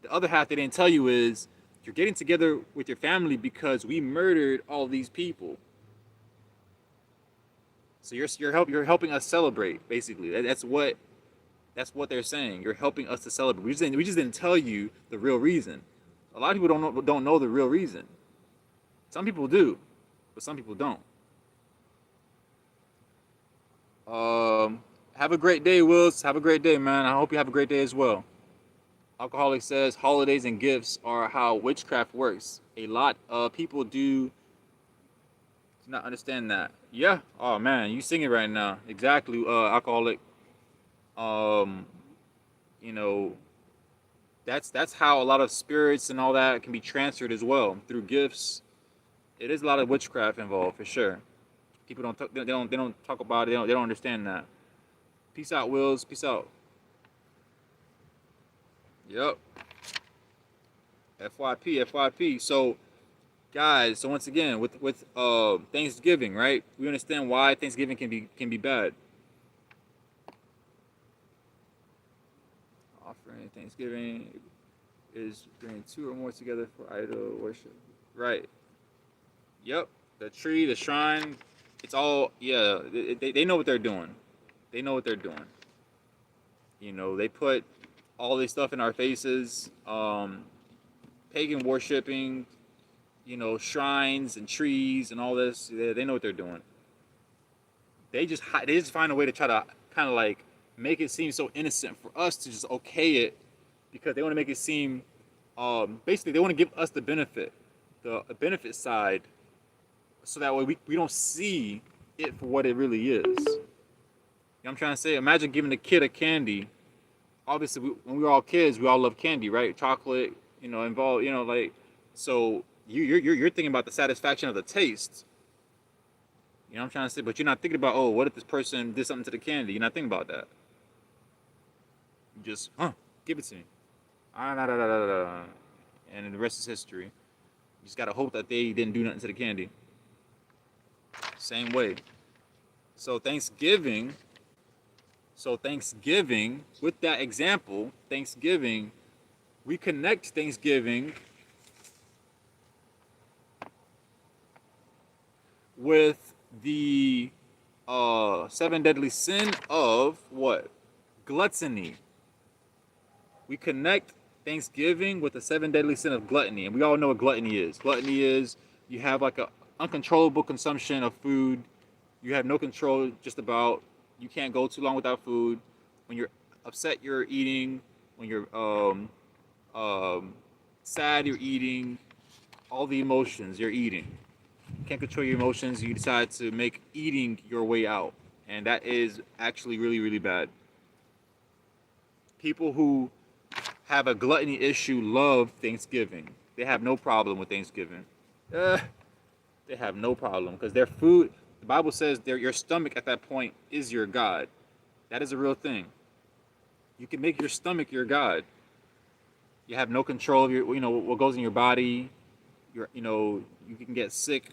A: the other half they didn't tell you is you're getting together with your family because we murdered all these people. So you're helping us celebrate, basically. That's what they're saying. You're helping us to celebrate. We just didn't tell you the real reason. A lot of people don't know the real reason. Some people do, but some people don't. Have a great day, Wills. Have a great day, man. I hope you have a great day as well. Alcoholic says holidays and gifts are how witchcraft works. A lot of people do not understand that. Yeah. Oh man, you singing right now. Exactly. Alcoholic. Um, you know, that's how a lot of spirits and all that can be transferred as well through gifts. It is a lot of witchcraft involved for sure. People don't talk, they don't talk about it. They don't understand that. Peace out, Wills. Peace out. Yep. FYP, FYP. So, guys, so once again, with Thanksgiving, right? We understand why Thanksgiving can be bad. Offering Thanksgiving is bringing two or more together for idol worship. Right. Yep. The tree, the shrine, it's all yeah. They know what they're doing. They know what they're doing. You know, they put all this stuff in our faces. Pagan worshiping, shrines and trees and all this. They know what they're doing. They just find a way to try to kind of like make it seem so innocent for us to just okay it because they want to make it seem basically they want to give us the benefit side, so that way we don't see it for what it really is. You know what I'm trying to say? Imagine giving a kid a candy. Obviously, when we were all kids, we all love candy, right? Chocolate, involved, like so you're thinking about the satisfaction of the taste. You know what I'm trying to say? But you're not thinking about, oh, what if this person did something to the candy? You're not thinking about that. You just, give it to me. Ah, da, da, da, da, da. And the rest is history. You just gotta hope that they didn't do nothing to the candy. Same way. So Thanksgiving, with that example, Thanksgiving, we connect Thanksgiving with the seven deadly sin of what? Gluttony. We connect Thanksgiving with the seven deadly sin of gluttony, and we all know what gluttony is. Gluttony is you have like a uncontrollable consumption of food. You have no control just about. You can't go too long without food. When you're upset, you're eating. When you're sad, you're eating. All the emotions, you're eating. You can't control your emotions. You decide to make eating your way out, and that is actually really, really bad. People who have a gluttony issue love Thanksgiving. They have no problem with Thanksgiving. They have no problem because their food. The Bible says your stomach at that point is your God. That is a real thing. You can make your stomach your God. You have no control of what goes in your body. You can get sick,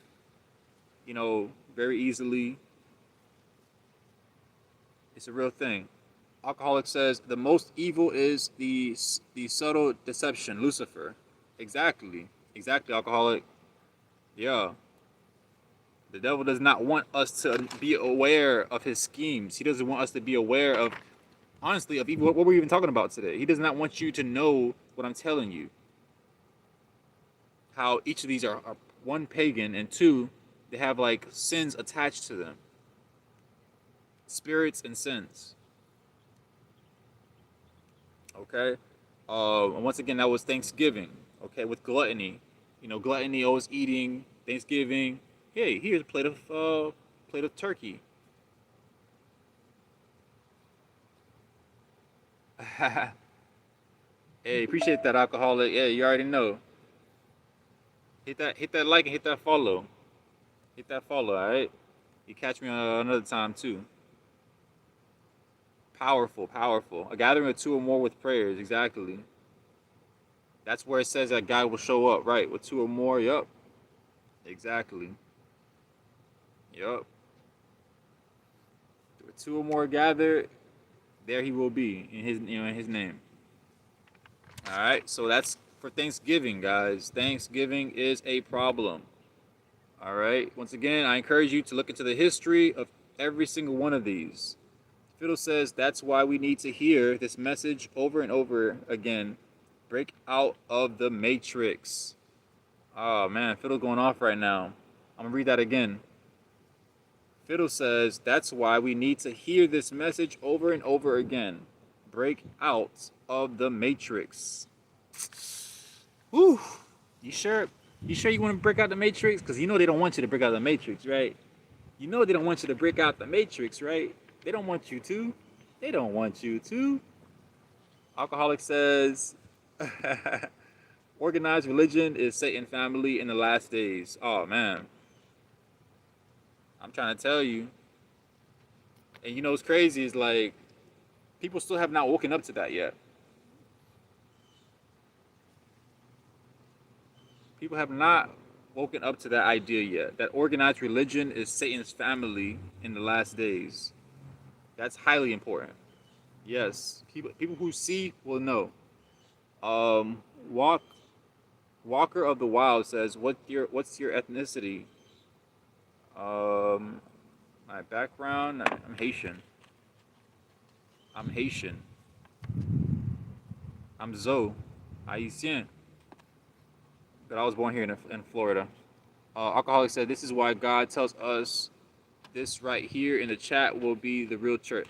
A: very easily. It's a real thing. Alcoholic says the most evil is the subtle deception, Lucifer. Exactly, alcoholic. Yeah. The devil does not want us to be aware of his schemes. He doesn't want us to be aware of, honestly, of even what we're even talking about today. He does not want you to know what I'm telling you. How each of these are one, pagan, and two, they have like sins attached to them. Spirits and sins. Okay? And once again, that was Thanksgiving. Okay, with gluttony. Gluttony, always eating. Thanksgiving. Hey, here's a plate of turkey. Hey, appreciate that, alcoholic. Yeah, you already know. Hit that like and hit that follow. Hit that follow, all right? You catch me another time too. Powerful, powerful. A gathering of two or more with prayers, exactly. That's where it says that God will show up, right? With two or more, yup. Exactly. Yup. With two or more gathered, there he will be in his name. All right, so that's for Thanksgiving, guys. Thanksgiving is a problem. All right. Once again, I encourage you to look into the history of every single one of these. Fiddle says that's why we need to hear this message over and over again. Break out of the matrix. Oh man, Fiddle going off right now. I'm gonna read that again. Fiddle says, that's why we need to hear this message over and over again. Break out of the matrix. Whew. You sure? You sure you want to break out the matrix? Because you know they don't want you to break out the matrix, right? You know they don't want you to break out the matrix, right? They don't want you to. They don't want you to. Alcoholic says, organized religion is Satan family in the last days. Oh, man. I'm trying to tell you. And you know what's crazy is like, people still have not woken up to that yet. People have not woken up to that idea yet. That organized religion is Satan's family in the last days. That's highly important. Yes, people who see will know. Walk Walker of the Wild says, what's your ethnicity? My background, I'm Haitian. I'm Haitian. I'm Zoe, Haitian. But I was born here in Florida. Alcoholic said, this is why God tells us this right here in the chat will be the real church.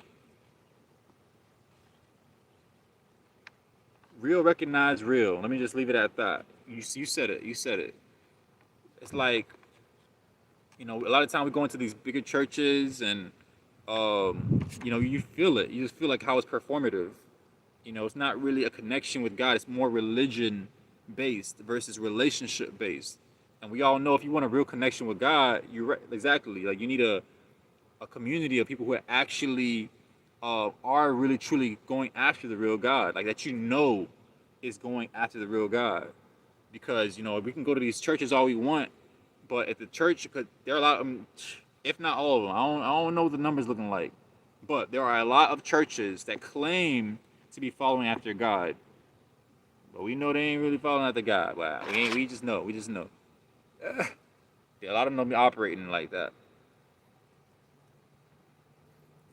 A: Real recognize real. Let me just leave it at that. You said it. You said it. It's like, you know, a lot of time we go into these bigger churches and, you know, you feel it. You just feel like how it's performative. You know, it's not really a connection with God. It's more religion based versus relationship based. And we all know if you want a real connection with God, you're right. Exactly. Like you need a community of people who actually are really truly going after the real God, like that you know is going after the real God. Because you know we can go to these churches all we want, but at the church, because there are a lot of them, if not all of them, I don't know what the numbers looking like, but there are a lot of churches that claim to be following after God, but we know they ain't really following after God. Wow, we just know. Yeah, a lot of them be operating like that.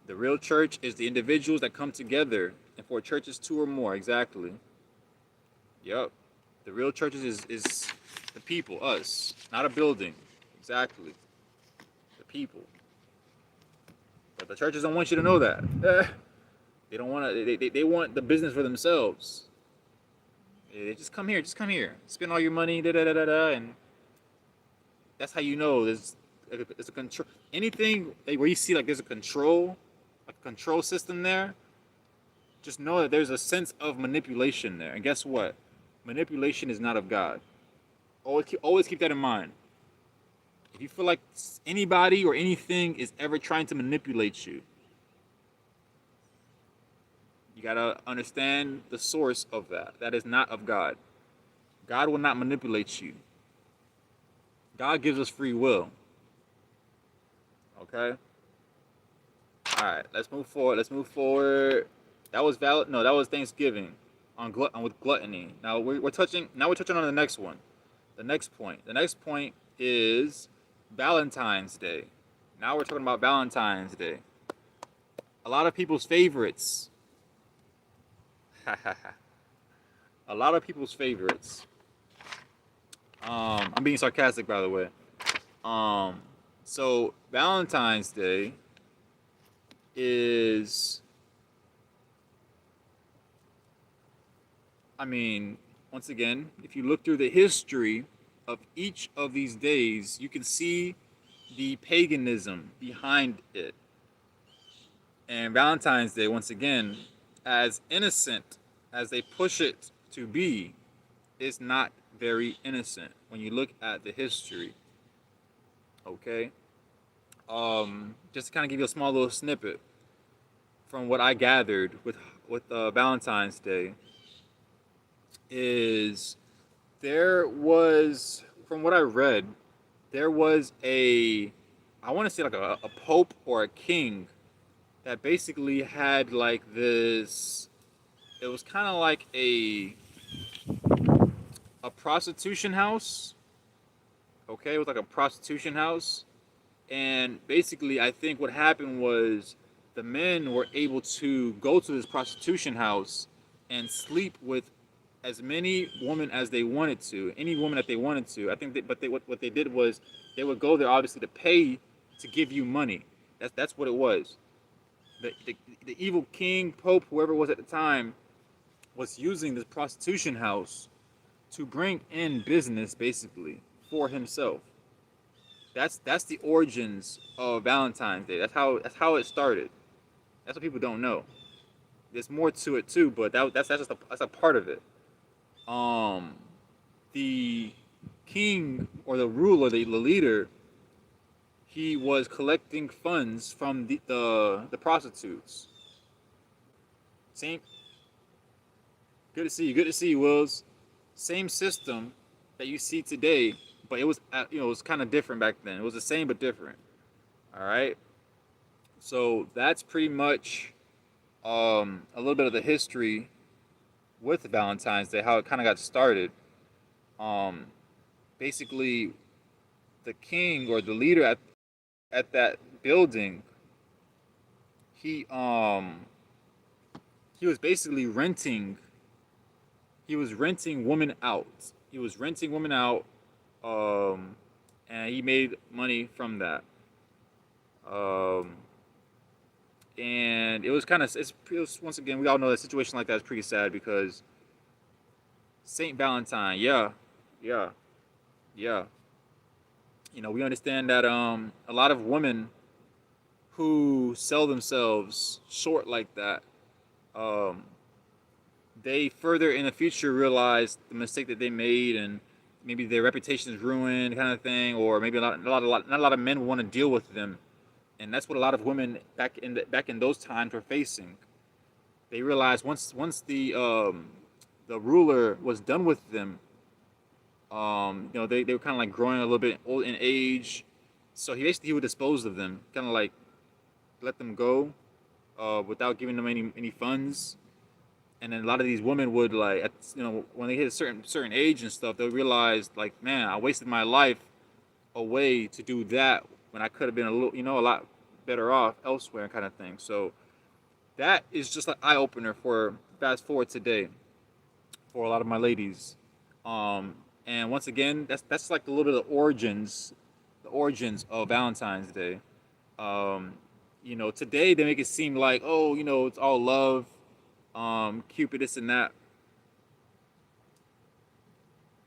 A: The real church is the individuals that come together, and for churches two or more, exactly. Yep. The real churches is the people, us, not a building. Exactly. The people. But the churches don't want you to know that. They don't want to. They want the business for themselves. They just come here. Just come here. Spend all your money. Da da da da da. And that's how you know there's a control. Anything where you see like there's a control system there. Just know that there's a sense of manipulation there. And guess what? Manipulation is not of God. Always keep that in mind. If you feel like anybody or anything is ever trying to manipulate you, you gotta understand the source of that. That is not of God. God will not manipulate you. God gives us free will. Okay? Alright, let's move forward. That was valid. No, that was Thanksgiving with gluttony. Now we're touching on the next one. The next point. The next point is Valentine's Day. Now we're talking about Valentine's Day. A lot of people's favorites. A lot of people's favorites. I'm being sarcastic, by the way. So Valentine's Day is, I mean, once again, if you look through the history of each of these days, you can see the paganism behind it. And Valentine's Day, once again, as innocent as they push it to be, is not very innocent when you look at the history. Okay? Just to kind of give you a small little snippet from what I gathered with Valentine's Day is there was, from what I read, there was I want to say like a pope or a king that basically had like this, it was kind of like a prostitution house. Okay, it was like a prostitution house. And basically, I think what happened was the men were able to go to this prostitution house and sleep with as many women as they wanted to, any woman that they wanted to. I think, what they did was they would go there obviously to pay to give you money. That's what it was. The evil king, pope, whoever it was at the time, was using this prostitution house to bring in business basically for himself. That's the origins of Valentine's Day. That's how it started. That's what people don't know. There's more to it too, but that's a part of it. Um, the king or the ruler, the leader, he was collecting funds from the prostitutes. Same. Good to see you. Good to see you, Wills. Same system that you see today, but it was it was kind of different back then. It was the same but different. All right. So that's pretty much a little bit of the history with Valentine's Day, how it kind of got started. Um, Basically, the king or the leader at that building, he um he was basically renting. He was renting women out. He was renting women out, um, and he made money from that. Um, and it was kind of it was, once again, we all know that a situation like that is pretty sad because Saint Valentine, yeah, yeah, yeah. We understand that a lot of women who sell themselves short like that, um, they further in the future realize the mistake that they made, and maybe their reputation is ruined, kind of thing, or maybe not a lot of men want to deal with them, and that's what a lot of women back in those times were facing. They realized once the ruler was done with them, they were kind of like growing a little bit old in age, so he would dispose of them, kind of like let them go, without giving them any funds. And then a lot of these women would like, when they hit a certain age and stuff, they'll realize like, man, I wasted my life away to do that when I could have been a lot better off elsewhere, kind of thing. So that is just like eye opener for fast forward today for a lot of my ladies. And once again, that's like a little bit of the origins of Valentine's Day. Today they make it seem like, oh, it's all love, Cupid, this and that.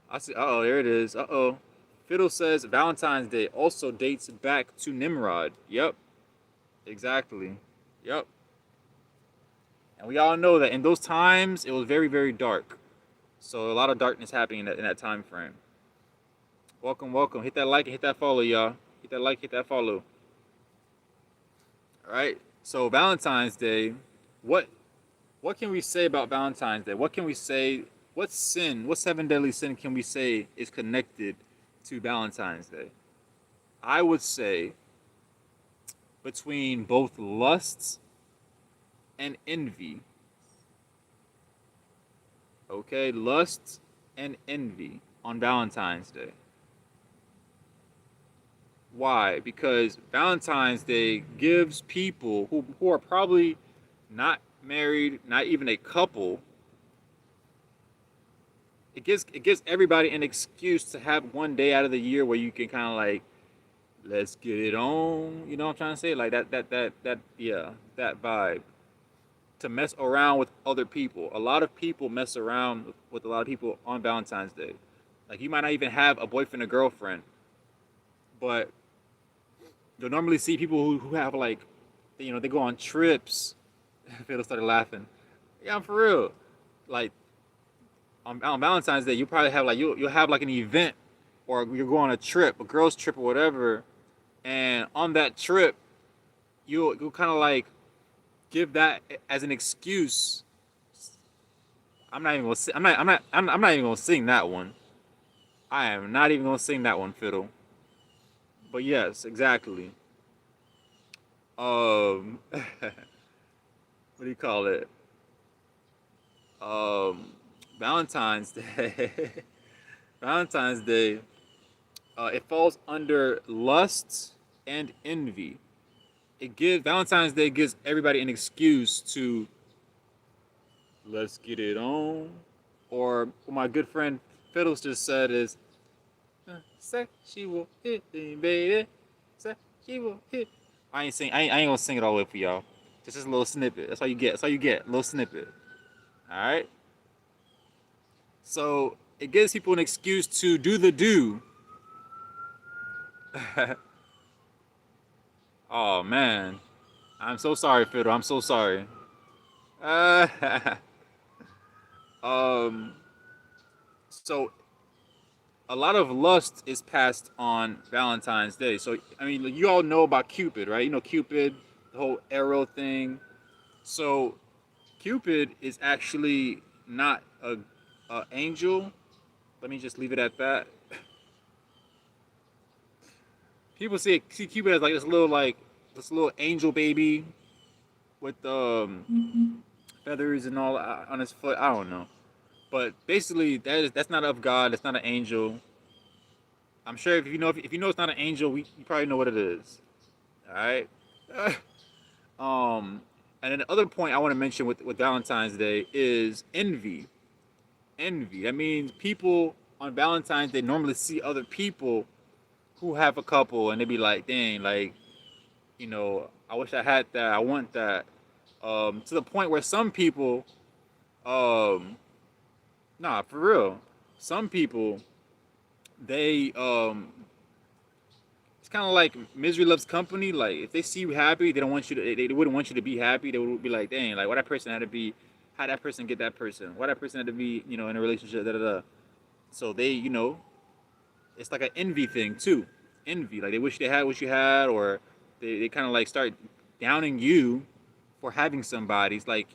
A: I see. Uh oh, there it is. Uh oh. Fiddle says Valentine's Day also dates back to Nimrod. Yep, exactly. Yep. And we all know that in those times it was very, very dark. So a lot of darkness happening in that time frame. Welcome, welcome. Hit that like and hit that follow, y'all. Hit that like, hit that follow. All right. So Valentine's Day, what what can we say about Valentine's Day? What can we say? What seven deadly sin can we say is connected to Valentine's Day? I would say between both lust and envy. Okay, lust and envy on Valentine's Day. Why? Because Valentine's Day gives people who are probably not married, not even a couple, it gives everybody an excuse to have one day out of the year where you can kind of like, let's get it on. You know what I'm trying to say? Like that yeah, that vibe. To mess around with other people. A lot of people mess around with a lot of people on Valentine's Day. Like you might not even have a boyfriend or girlfriend, but you'll normally see people who have like, they go on trips. Phil started laughing. Yeah, I'm for real. Like on Valentine's Day, you probably have like you'll have like an event, or you'll go on a trip, a girls' trip or whatever, and on that trip, you'll kind of like give that as an excuse. I'm not even gonna. I'm not even gonna sing that one. I am not even gonna sing that one, Fiddle. But yes, exactly. What do you call it? Um, Valentine's Day. Valentine's Day. It falls under lust and envy. Valentine's Day gives everybody an excuse to let's get it on, or what my good friend Fiddles just said is, sexual hit me, baby. Sexual hit. I ain't gonna sing it all the way for y'all. Just a little snippet. That's all you get. That's all you get. A little snippet. All right. So it gives people an excuse to do the do. Oh man, I'm so sorry, Fiddle. I'm so sorry. Uh, um. So a lot of lust is passed on Valentine's Day. So I mean, you all know about Cupid, right? You know Cupid, the whole arrow thing. So Cupid is actually not a angel. Let me just leave it at that. People see Cupid as like this little angel baby with feathers and all on his foot. I don't know, but basically that's not of God. That's not an angel. I'm sure if you know it's not an angel, you probably know what it is. All right. um, and then the other point I want to mention with Valentine's Day is envy. Envy. That means people on Valentine's Day normally see other people who have a couple, and they be like, "Dang, like, I wish I had that. I want that." To the point where some people, um, nah, for real, some people they it's kind of like misery loves company. Like if they see you happy, they don't want you to. They wouldn't want you to be happy. They would be like, "Dang, like why that person had to be, how that person get that person? Why that person had to be, in a relationship?" Da da da. So they, it's like an envy thing too. Envy, like they wish they had what you had, or they kind of like start downing you for having somebody. It's like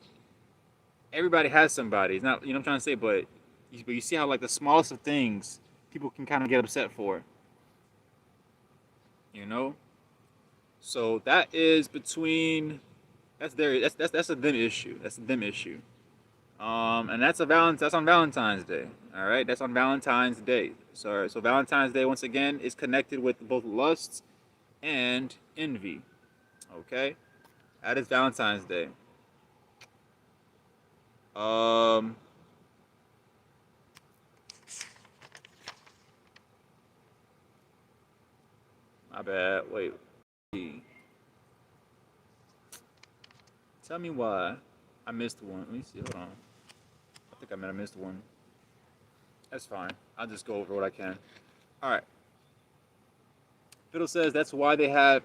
A: everybody has somebody. It's not, what I'm trying to say, but you see how like the smallest of things people can kind of get upset for, you know. So that is between that's a them issue. That's a them issue. And that's on Valentine's Day. All right, that's on Valentine's Day. So Valentine's Day once again is connected with both lust and envy. Okay, that is Valentine's Day. Um, my bad. Wait. Tell me why I missed one. Let me see. Hold on. I think I might have missed one. That's fine. I'll just go over what I can. All right. Fiddle says that's why they have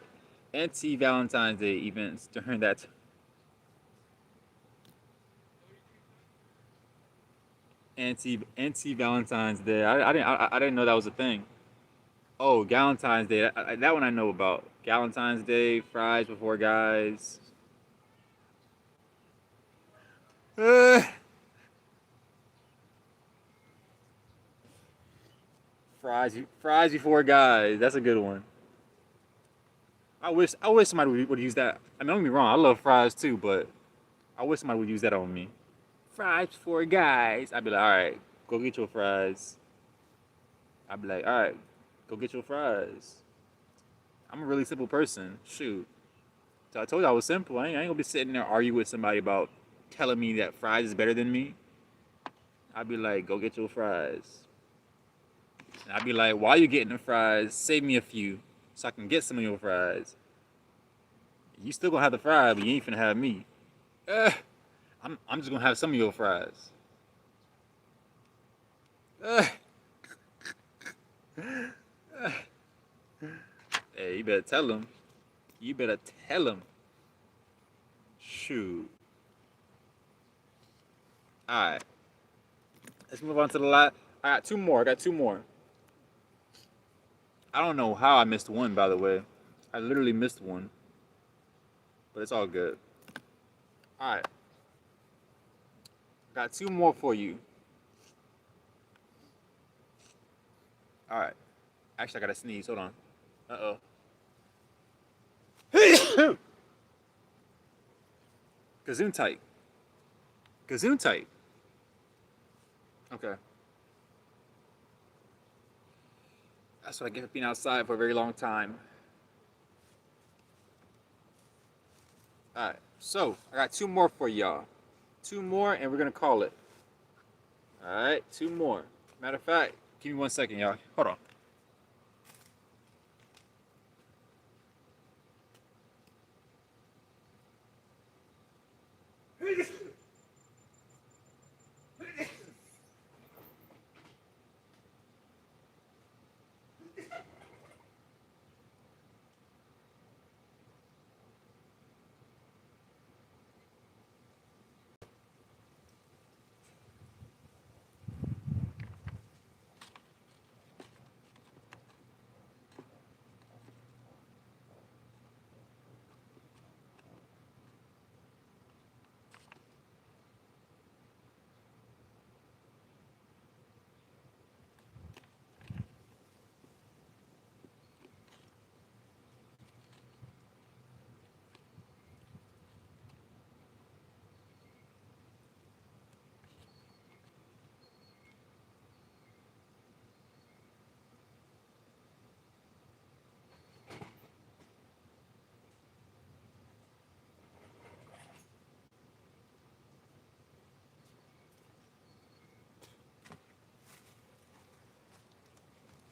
A: anti-Valentine's Day events during that. Anti Valentine's Day. I didn't know that was a thing. Oh, Galentine's Day. That one I know about. Galentine's Day, fries before guys. Uh, fries before guys. That's a good one. I wish somebody would use that. I mean, don't get me wrong. I love fries too, but I wish somebody would use that on me. Fries before guys. I'd be like, all right, go get your fries. I'd be like, all right, go get your fries. I'm a really simple person. Shoot. So I told you I was simple. I ain't gonna be sitting there arguing with somebody about telling me that fries is better than me. I'd be like, go get your fries. And I'd be like, while you getting the fries, save me a few so I can get some of your fries. You still gonna have the fries, but you ain't finna have me. Uh, I'm just gonna have some of your fries. Uh, hey, you better tell him. You better tell him. Shoot. All right. Let's move on to the lot. I got two more. I don't know how I missed one, by the way. I literally missed one. But it's all good. All right. Got two more for you. All right. Actually, I gotta sneeze. Hold on. Uh oh. Gesundheit. Gesundheit. Okay. That's what I get for being outside for a very long time. All right. So I got two more for y'all. Two more, and we're gonna call it. All right. Two more. Matter of fact, give me 1 second, y'all. Hold on.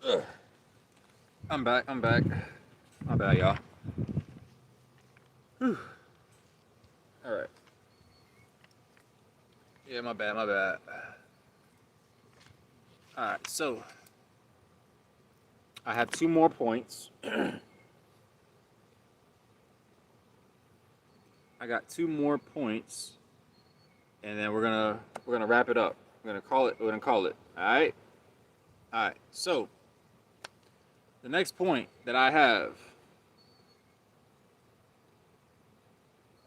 A: Ugh. I'm back. My bad, y'all. Whew. All right. Yeah, my bad. All right, so I have 2 more points. I got 2 more points, and then we're gonna wrap it up. We're gonna call it. We're gonna call it. All right. All right. So the next point that I have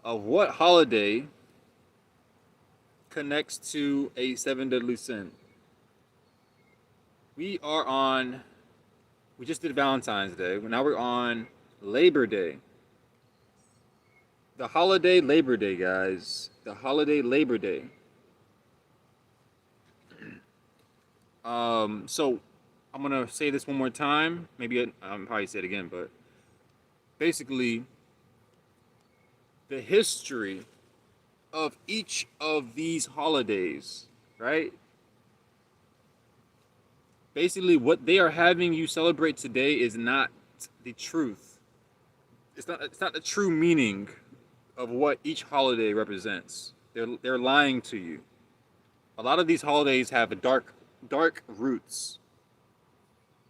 A: of what holiday connects to a seven deadly sin. We are on. We just did Valentine's Day. Now we're on Labor Day. The holiday Labor Day, guys. The holiday Labor Day. So I'm gonna say this one more time. Maybe I'm probably say it again, but basically, the history of each of these holidays, right? Basically, what they are having you celebrate today is not the truth. It's not the true meaning of what each holiday represents. They're lying to you. A lot of these holidays have dark roots.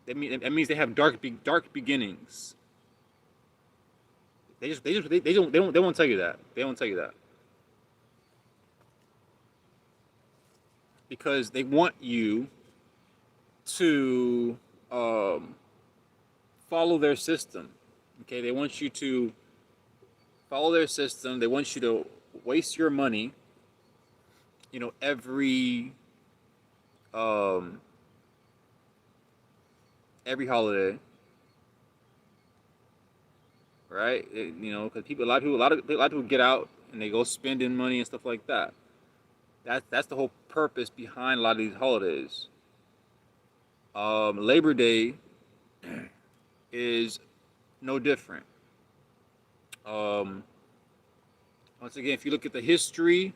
A: That means they have dark beginnings. They won't tell you that. They won't tell you that because they want you to follow their system. Okay, they want you to follow their system. They want you to waste your money. You know, um, every holiday, right? Because a lot of people get out and they go spending money and stuff like that. That's the whole purpose behind a lot of these holidays. Labor Day is no different. Um, Once again, if you look at the history,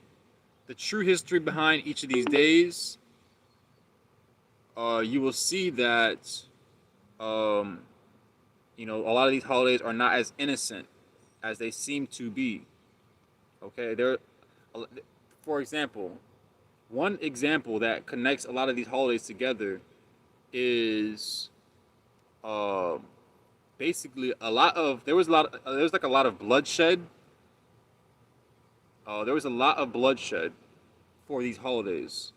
A: the true history behind each of these days, you will see that um, a lot of these holidays are not as innocent as they seem to be. Okay, for example, one example that connects a lot of these holidays together is um, basically there was like a lot of bloodshed. There was a lot of bloodshed for these holidays.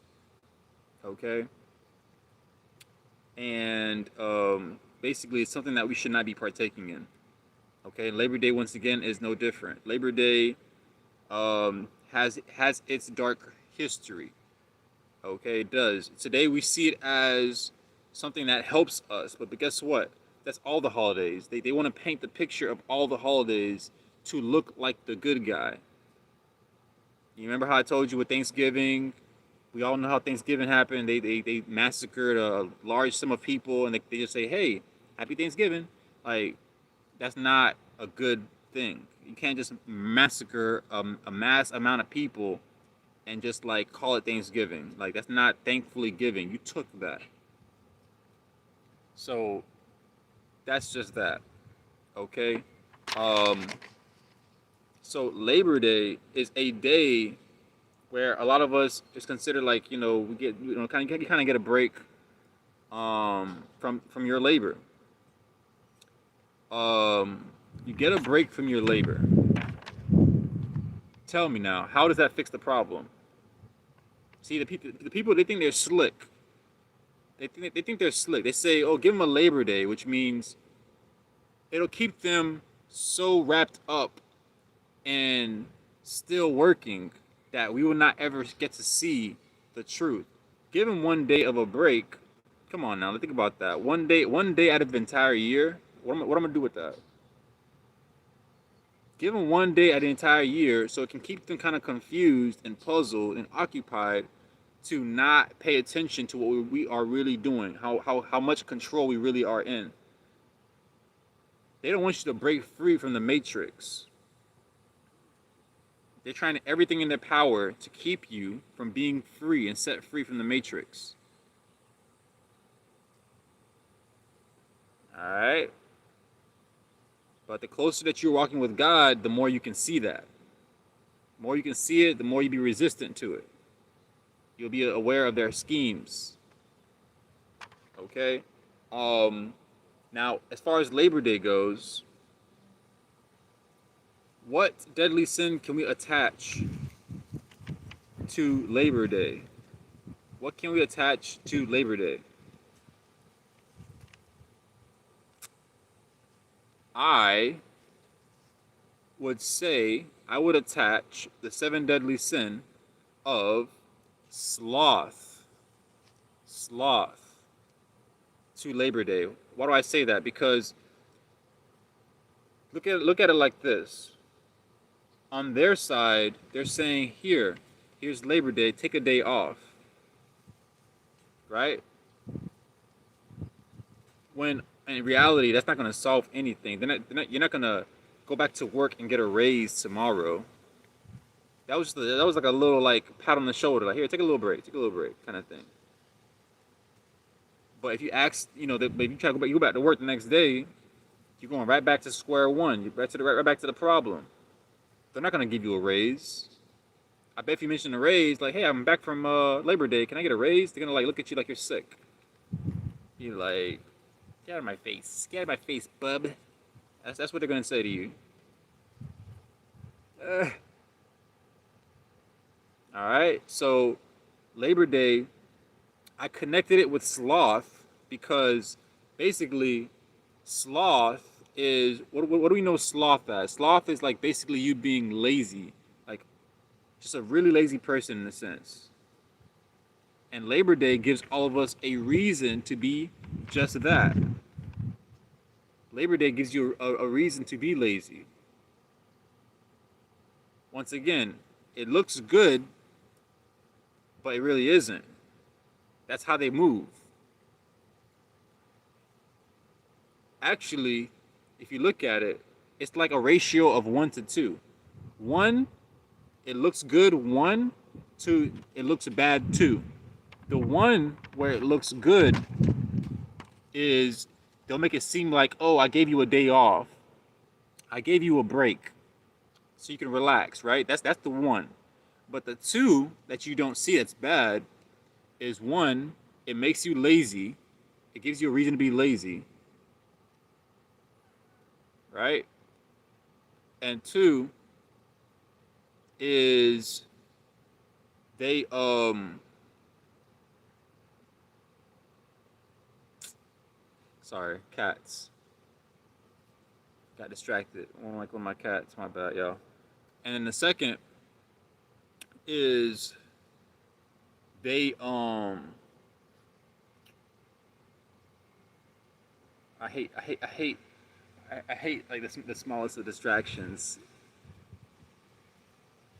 A: Okay, and basically it's something that we should not be partaking in. Okay, Labor Day once again is no different. Labor Day has its dark history. Okay, it does. Today we see it as something that helps us, but guess what? That's all the holidays. They want to paint the picture of all the holidays to look like the good guy. You remember how I told you with Thanksgiving? We all know how Thanksgiving happened. They massacred a large sum of people, and they just say, "Hey, Happy Thanksgiving." Like, that's not a good thing. You can't just massacre a mass amount of people and just like call it Thanksgiving. Like, that's not thankfully giving. You took that. So that's just that. Okay. Um, so Labor Day is a day where a lot of us is considered like we get kind of get a break from your labor. You get a break from your labor. Tell me now, how does that fix the problem? See, the people they think they're slick. They think they're slick. They say, "Oh, give them a Labor Day," which means it'll keep them so wrapped up and still working that we will not ever get to see the truth. Give them one day of a break. Come on now, think about that. One day out of the entire year. What am I gonna do with that? Give them one day out of the entire year so it can keep them kind of confused and puzzled and occupied to not pay attention to what we are really doing, how much control we really are in. They don't want you to break free from the matrix. They're trying everything in their power to keep you from being free and set free from the matrix. All right. But the closer that you're walking with God, the more you can see that. The more you can see it, the more you'll be resistant to it. You'll be aware of their schemes. Okay? Now, as far as Labor Day goes, what deadly sin can we attach to Labor Day? What can we attach to Labor Day? I would say I would attach the seven deadly sin of sloth. Sloth to Labor Day. Why do I say that? Because look at it like this. On their side, they're saying here's Labor Day, take a day off. Right? When in reality, that's not going to solve anything. You're not going to go back to work and get a raise tomorrow. That was like a little like pat on the shoulder, like here, take a little break, kind of thing. But if you ask, if you try to go back to work the next day, you're going right back to square one. You're right back to the problem. They're not going to give you a raise. I bet if you mention a raise, like, hey, I'm back from Labor Day, can I get a raise? They're going to like look at you like you're sick. You're like, get out of my face. Get out of my face, bub. That's what they're going to say to you. All right. So Labor Day, I connected it with sloth because basically sloth is, what do we know sloth as? Sloth is like basically you being lazy, like just a really lazy person in a sense. And Labor Day gives all of us a reason to be just that. Labor Day gives you a reason to be lazy. Once again, it looks good, but it really isn't. That's how they move. Actually, if you look at it, it's like a ratio of 1 to 2. 1, it looks good. 1, 2, it looks bad 2. The one where it looks good is they'll make it seem like, oh, I gave you a day off. I gave you a break so you can relax, right? That's the 1. But the 2 that you don't see that's bad is 1, it makes you lazy. It gives you a reason to be lazy. Right? And 2 is they sorry, cats. Got distracted. One of my cats, my bad, y'all. And then the second is they I hate like the smallest of distractions.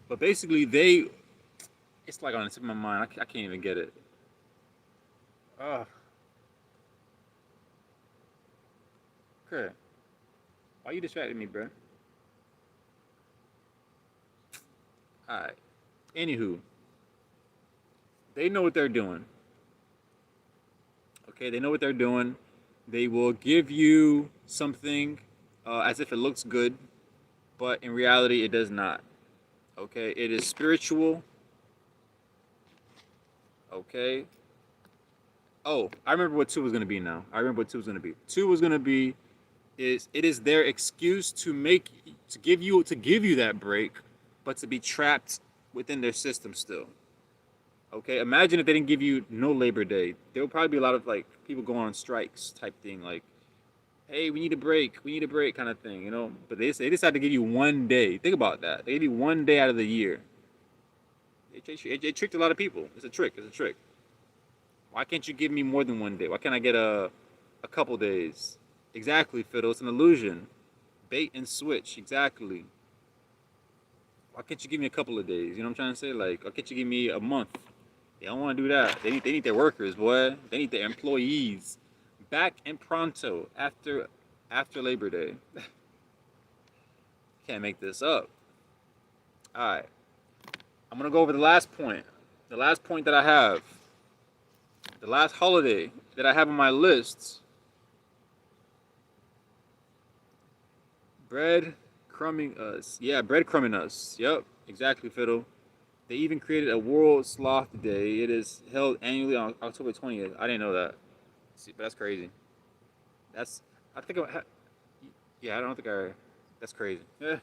A: But basically it's like on the tip of my mind. I can't even get it. Ugh. Okay. Why you distracting me, bro? Alright. Anywho. They know what they're doing. Okay, they know what they're doing. They will give you something as if it looks good, but in reality, it does not. Okay, it is spiritual. Okay. Oh, I remember what 2 was going to be now. 2 was going to be is it is their excuse to give you that break, but to be trapped within their system still. Okay, imagine if they didn't give you no Labor Day. There would probably be a lot of like people going on strikes type thing, like, hey, we need a break kind of thing, But they decided to give you 1 day. Think about that. They gave you 1 day out of the year. They tricked a lot of people. It's a trick. Why can't you give me more than 1 day? Why can't I get a couple days? Exactly, Fiddle. It's an illusion. Bait and switch. Exactly. Why can't you give me a couple of days? You know what I'm trying to say? Like, why can't you give me a month? They don't want to do that. They need their workers, boy. They need their employees back and pronto after Labor Day. Can't make this up. All right. I'm going to go over the last point. The last point that I have. The last holiday that I have on my list Breadcrumbing us. Yeah, breadcrumbing us. Yep, exactly, Fiddle. They even created a World Sloth Day. It is held annually on October 20th. I didn't know that. See, but that's crazy. That's I think yeah, I don't think I. That's crazy. Yeah,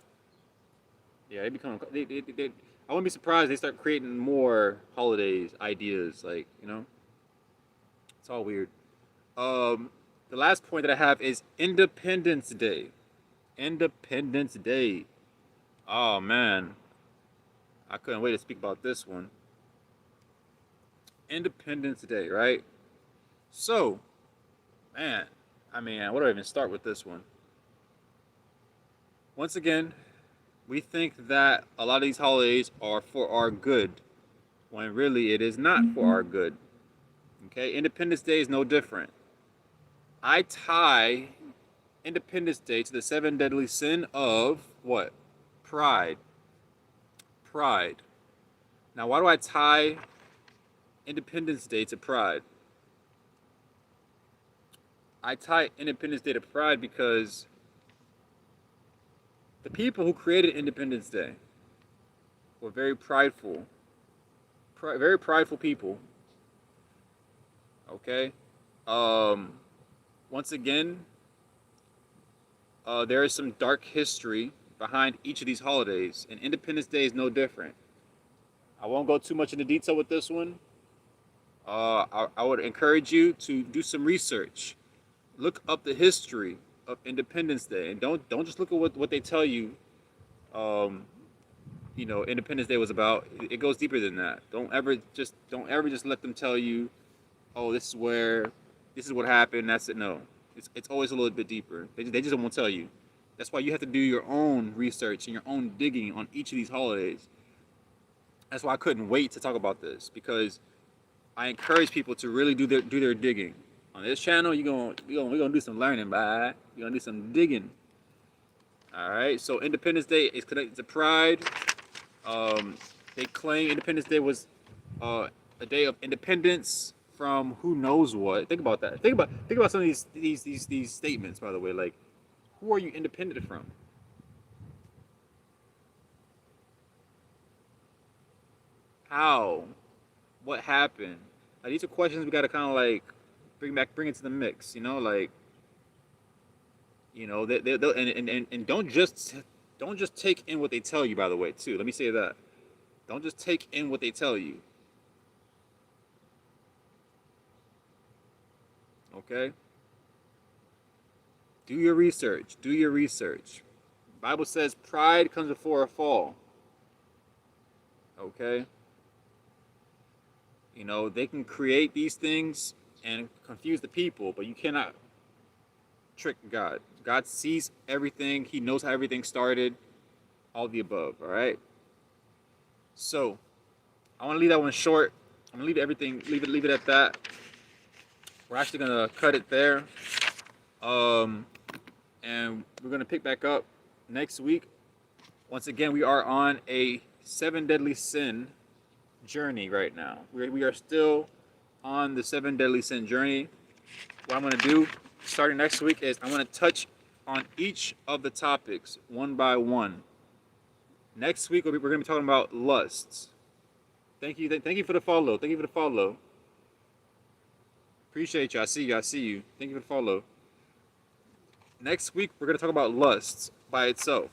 A: they become. I wouldn't be surprised they start creating more holidays ideas. Like it's all weird. Um, the last point that I have is Independence Day. Independence Day. Oh man, I couldn't wait to speak about this one. Independence Day, right? So, man, I mean, where do I even start with this one? Once again, we think that a lot of these holidays are for our good, when really it is not for our good. Okay, Independence Day is no different. I tie Independence Day to the seven deadly sin of what? Pride. Pride. Now, why do I tie Independence Day to pride? I tie Independence Day to pride because the people who created Independence Day were very prideful, very prideful people. Okay. Um, Once again, there is some dark history behind each of these holidays, and Independence Day is no different. I won't go too much into detail with this one. I would encourage you to do some research, look up the history of Independence Day, and don't just look at what they tell you. Um, Independence Day was about. It goes deeper than that. Don't ever just let them tell you, oh, this is what happened. That's it. No, it's always a little bit deeper. They just won't tell you. That's why you have to do your own research and your own digging on each of these holidays. That's why I couldn't wait to talk about this, because I encourage people to really do their digging. On this channel, we're gonna do some learning, bye. We're gonna do some digging. All right. So Independence Day is connected to pride. They claim Independence Day was a day of independence from who knows what. Think about that. Think about some of these statements. By the way, like, who are you independent from? How? What happened? Like, these are questions we gotta kind of like bring into the mix. Like, they'll and don't just take in what they tell you. By the way, too, let me say that. Don't just take in what they tell you. Okay? Do your research. Do your research. The Bible says pride comes before a fall. Okay? They can create these things and confuse the people, but you cannot trick God. God sees everything. He knows how everything started. All the above, all right? So, I want to leave that one short. I'm going to leave it at that. We're actually going to cut it there. And we're going to pick back up next week. Once again, we are on a 7 deadly sin journey right now. We are still on the 7 deadly sin journey. What I'm going to do starting next week is I'm going to touch on each of the topics one by one. Next week we're going to be talking about lusts. Thank you for the follow. Thank you for the follow. Appreciate you. I see you. Thank you for the follow. Next week we're going to talk about lusts by itself.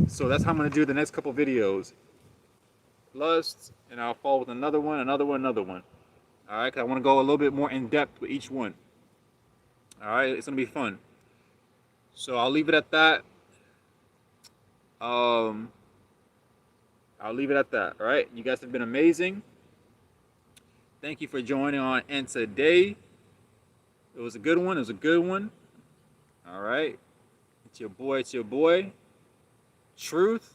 A: So that's how I'm going to do the next couple videos. Lusts, and I'll follow with another one. All right, because I want to go a little bit more in depth with each one. All right, it's going to be fun. So I'll leave it at that. All right, you guys have been amazing. Thank you for joining on in today. It was a good one. All right, it's your boy, Truth.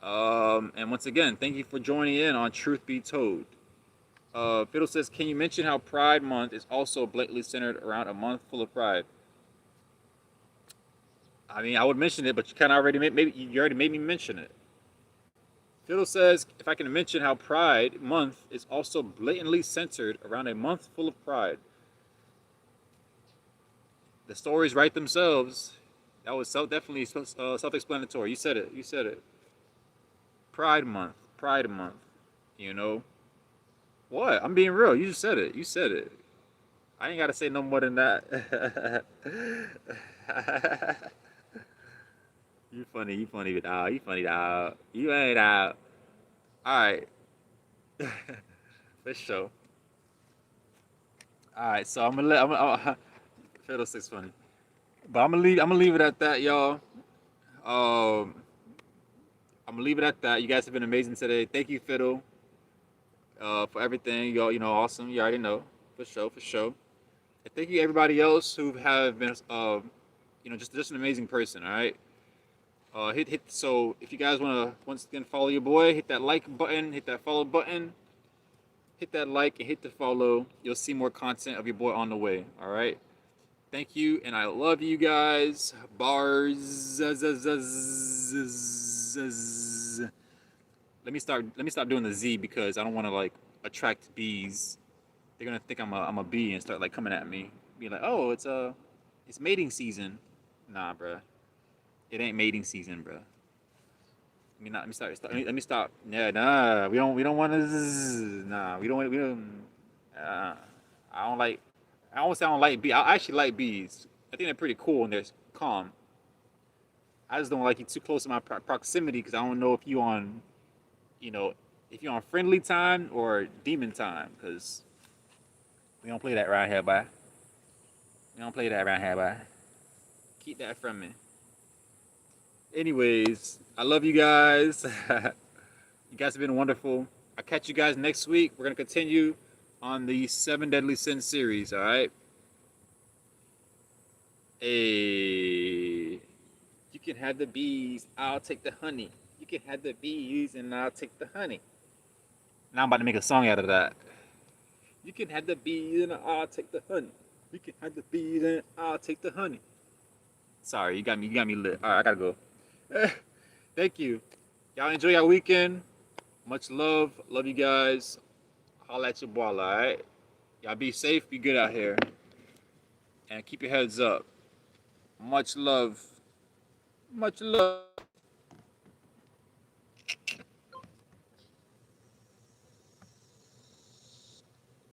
A: And once again, thank you for joining in on Truth Be Told. Fiddle says, can you mention how Pride Month is also blatantly centered around a month full of pride? I mean, I would mention it, but you kind of already made me mention it. Fiddle says, if I can mention how Pride Month is also blatantly centered around a month full of pride. The stories write themselves. That was definitely self-explanatory. You said it. You said it. Pride Month. Pride Month. You know what? I'm being real. You just said it. You said it. I ain't gotta say no more than that. You funny. You funny, dog. You funny, dog. You ain't out. All right. For sure. All right. So I'm gonna let. Fiddlestick's funny, but I'm gonna leave. I'm gonna leave it at that, y'all. Um, I'm gonna leave it at that. You guys have been amazing today. Thank you, Fiddle, for everything. Y'all, awesome. You already know, for sure, for sure. And thank you everybody else who have been, just an amazing person. All right. Hit. So if you guys wanna once again follow your boy, hit that like button, hit that follow button, hit that like and hit the follow. You'll see more content of your boy on the way. All right. Thank you, and I love you guys. Bars. Let me stop doing the Z because I don't want to like attract bees. They're gonna think I'm a bee and start like coming at me, be like, oh, it's mating season. Nah, bruh. It ain't mating season, bruh. Let me stop. Yeah, nah. We don't want to. Nah, we don't. We don't. I don't like. I don't say I don't like bees. I actually like bees. I think they're pretty cool and they're calm. I just don't like you too close to my proximity because I don't know if you on, if you're on friendly time or demon time. Because we don't play that around here, boy. We don't play that around here, boy. Keep that from me. Anyways, I love you guys. You guys have been wonderful. I'll catch you guys next week. We're gonna continue on the 7 Deadly Sins series, all right? Hey, you can have the bees, I'll take the honey. You can have the bees and I'll take the honey. Now I'm about to make a song out of that. You can have the bees and I'll take the honey. You can have the bees and I'll take the honey. Sorry, you got me lit. All right, I gotta go. Thank you. Y'all enjoy your weekend. Much love. Love you guys. Holla at your boy, all right? Y'all be safe, be good out here. And keep your heads up. Much love. Much love.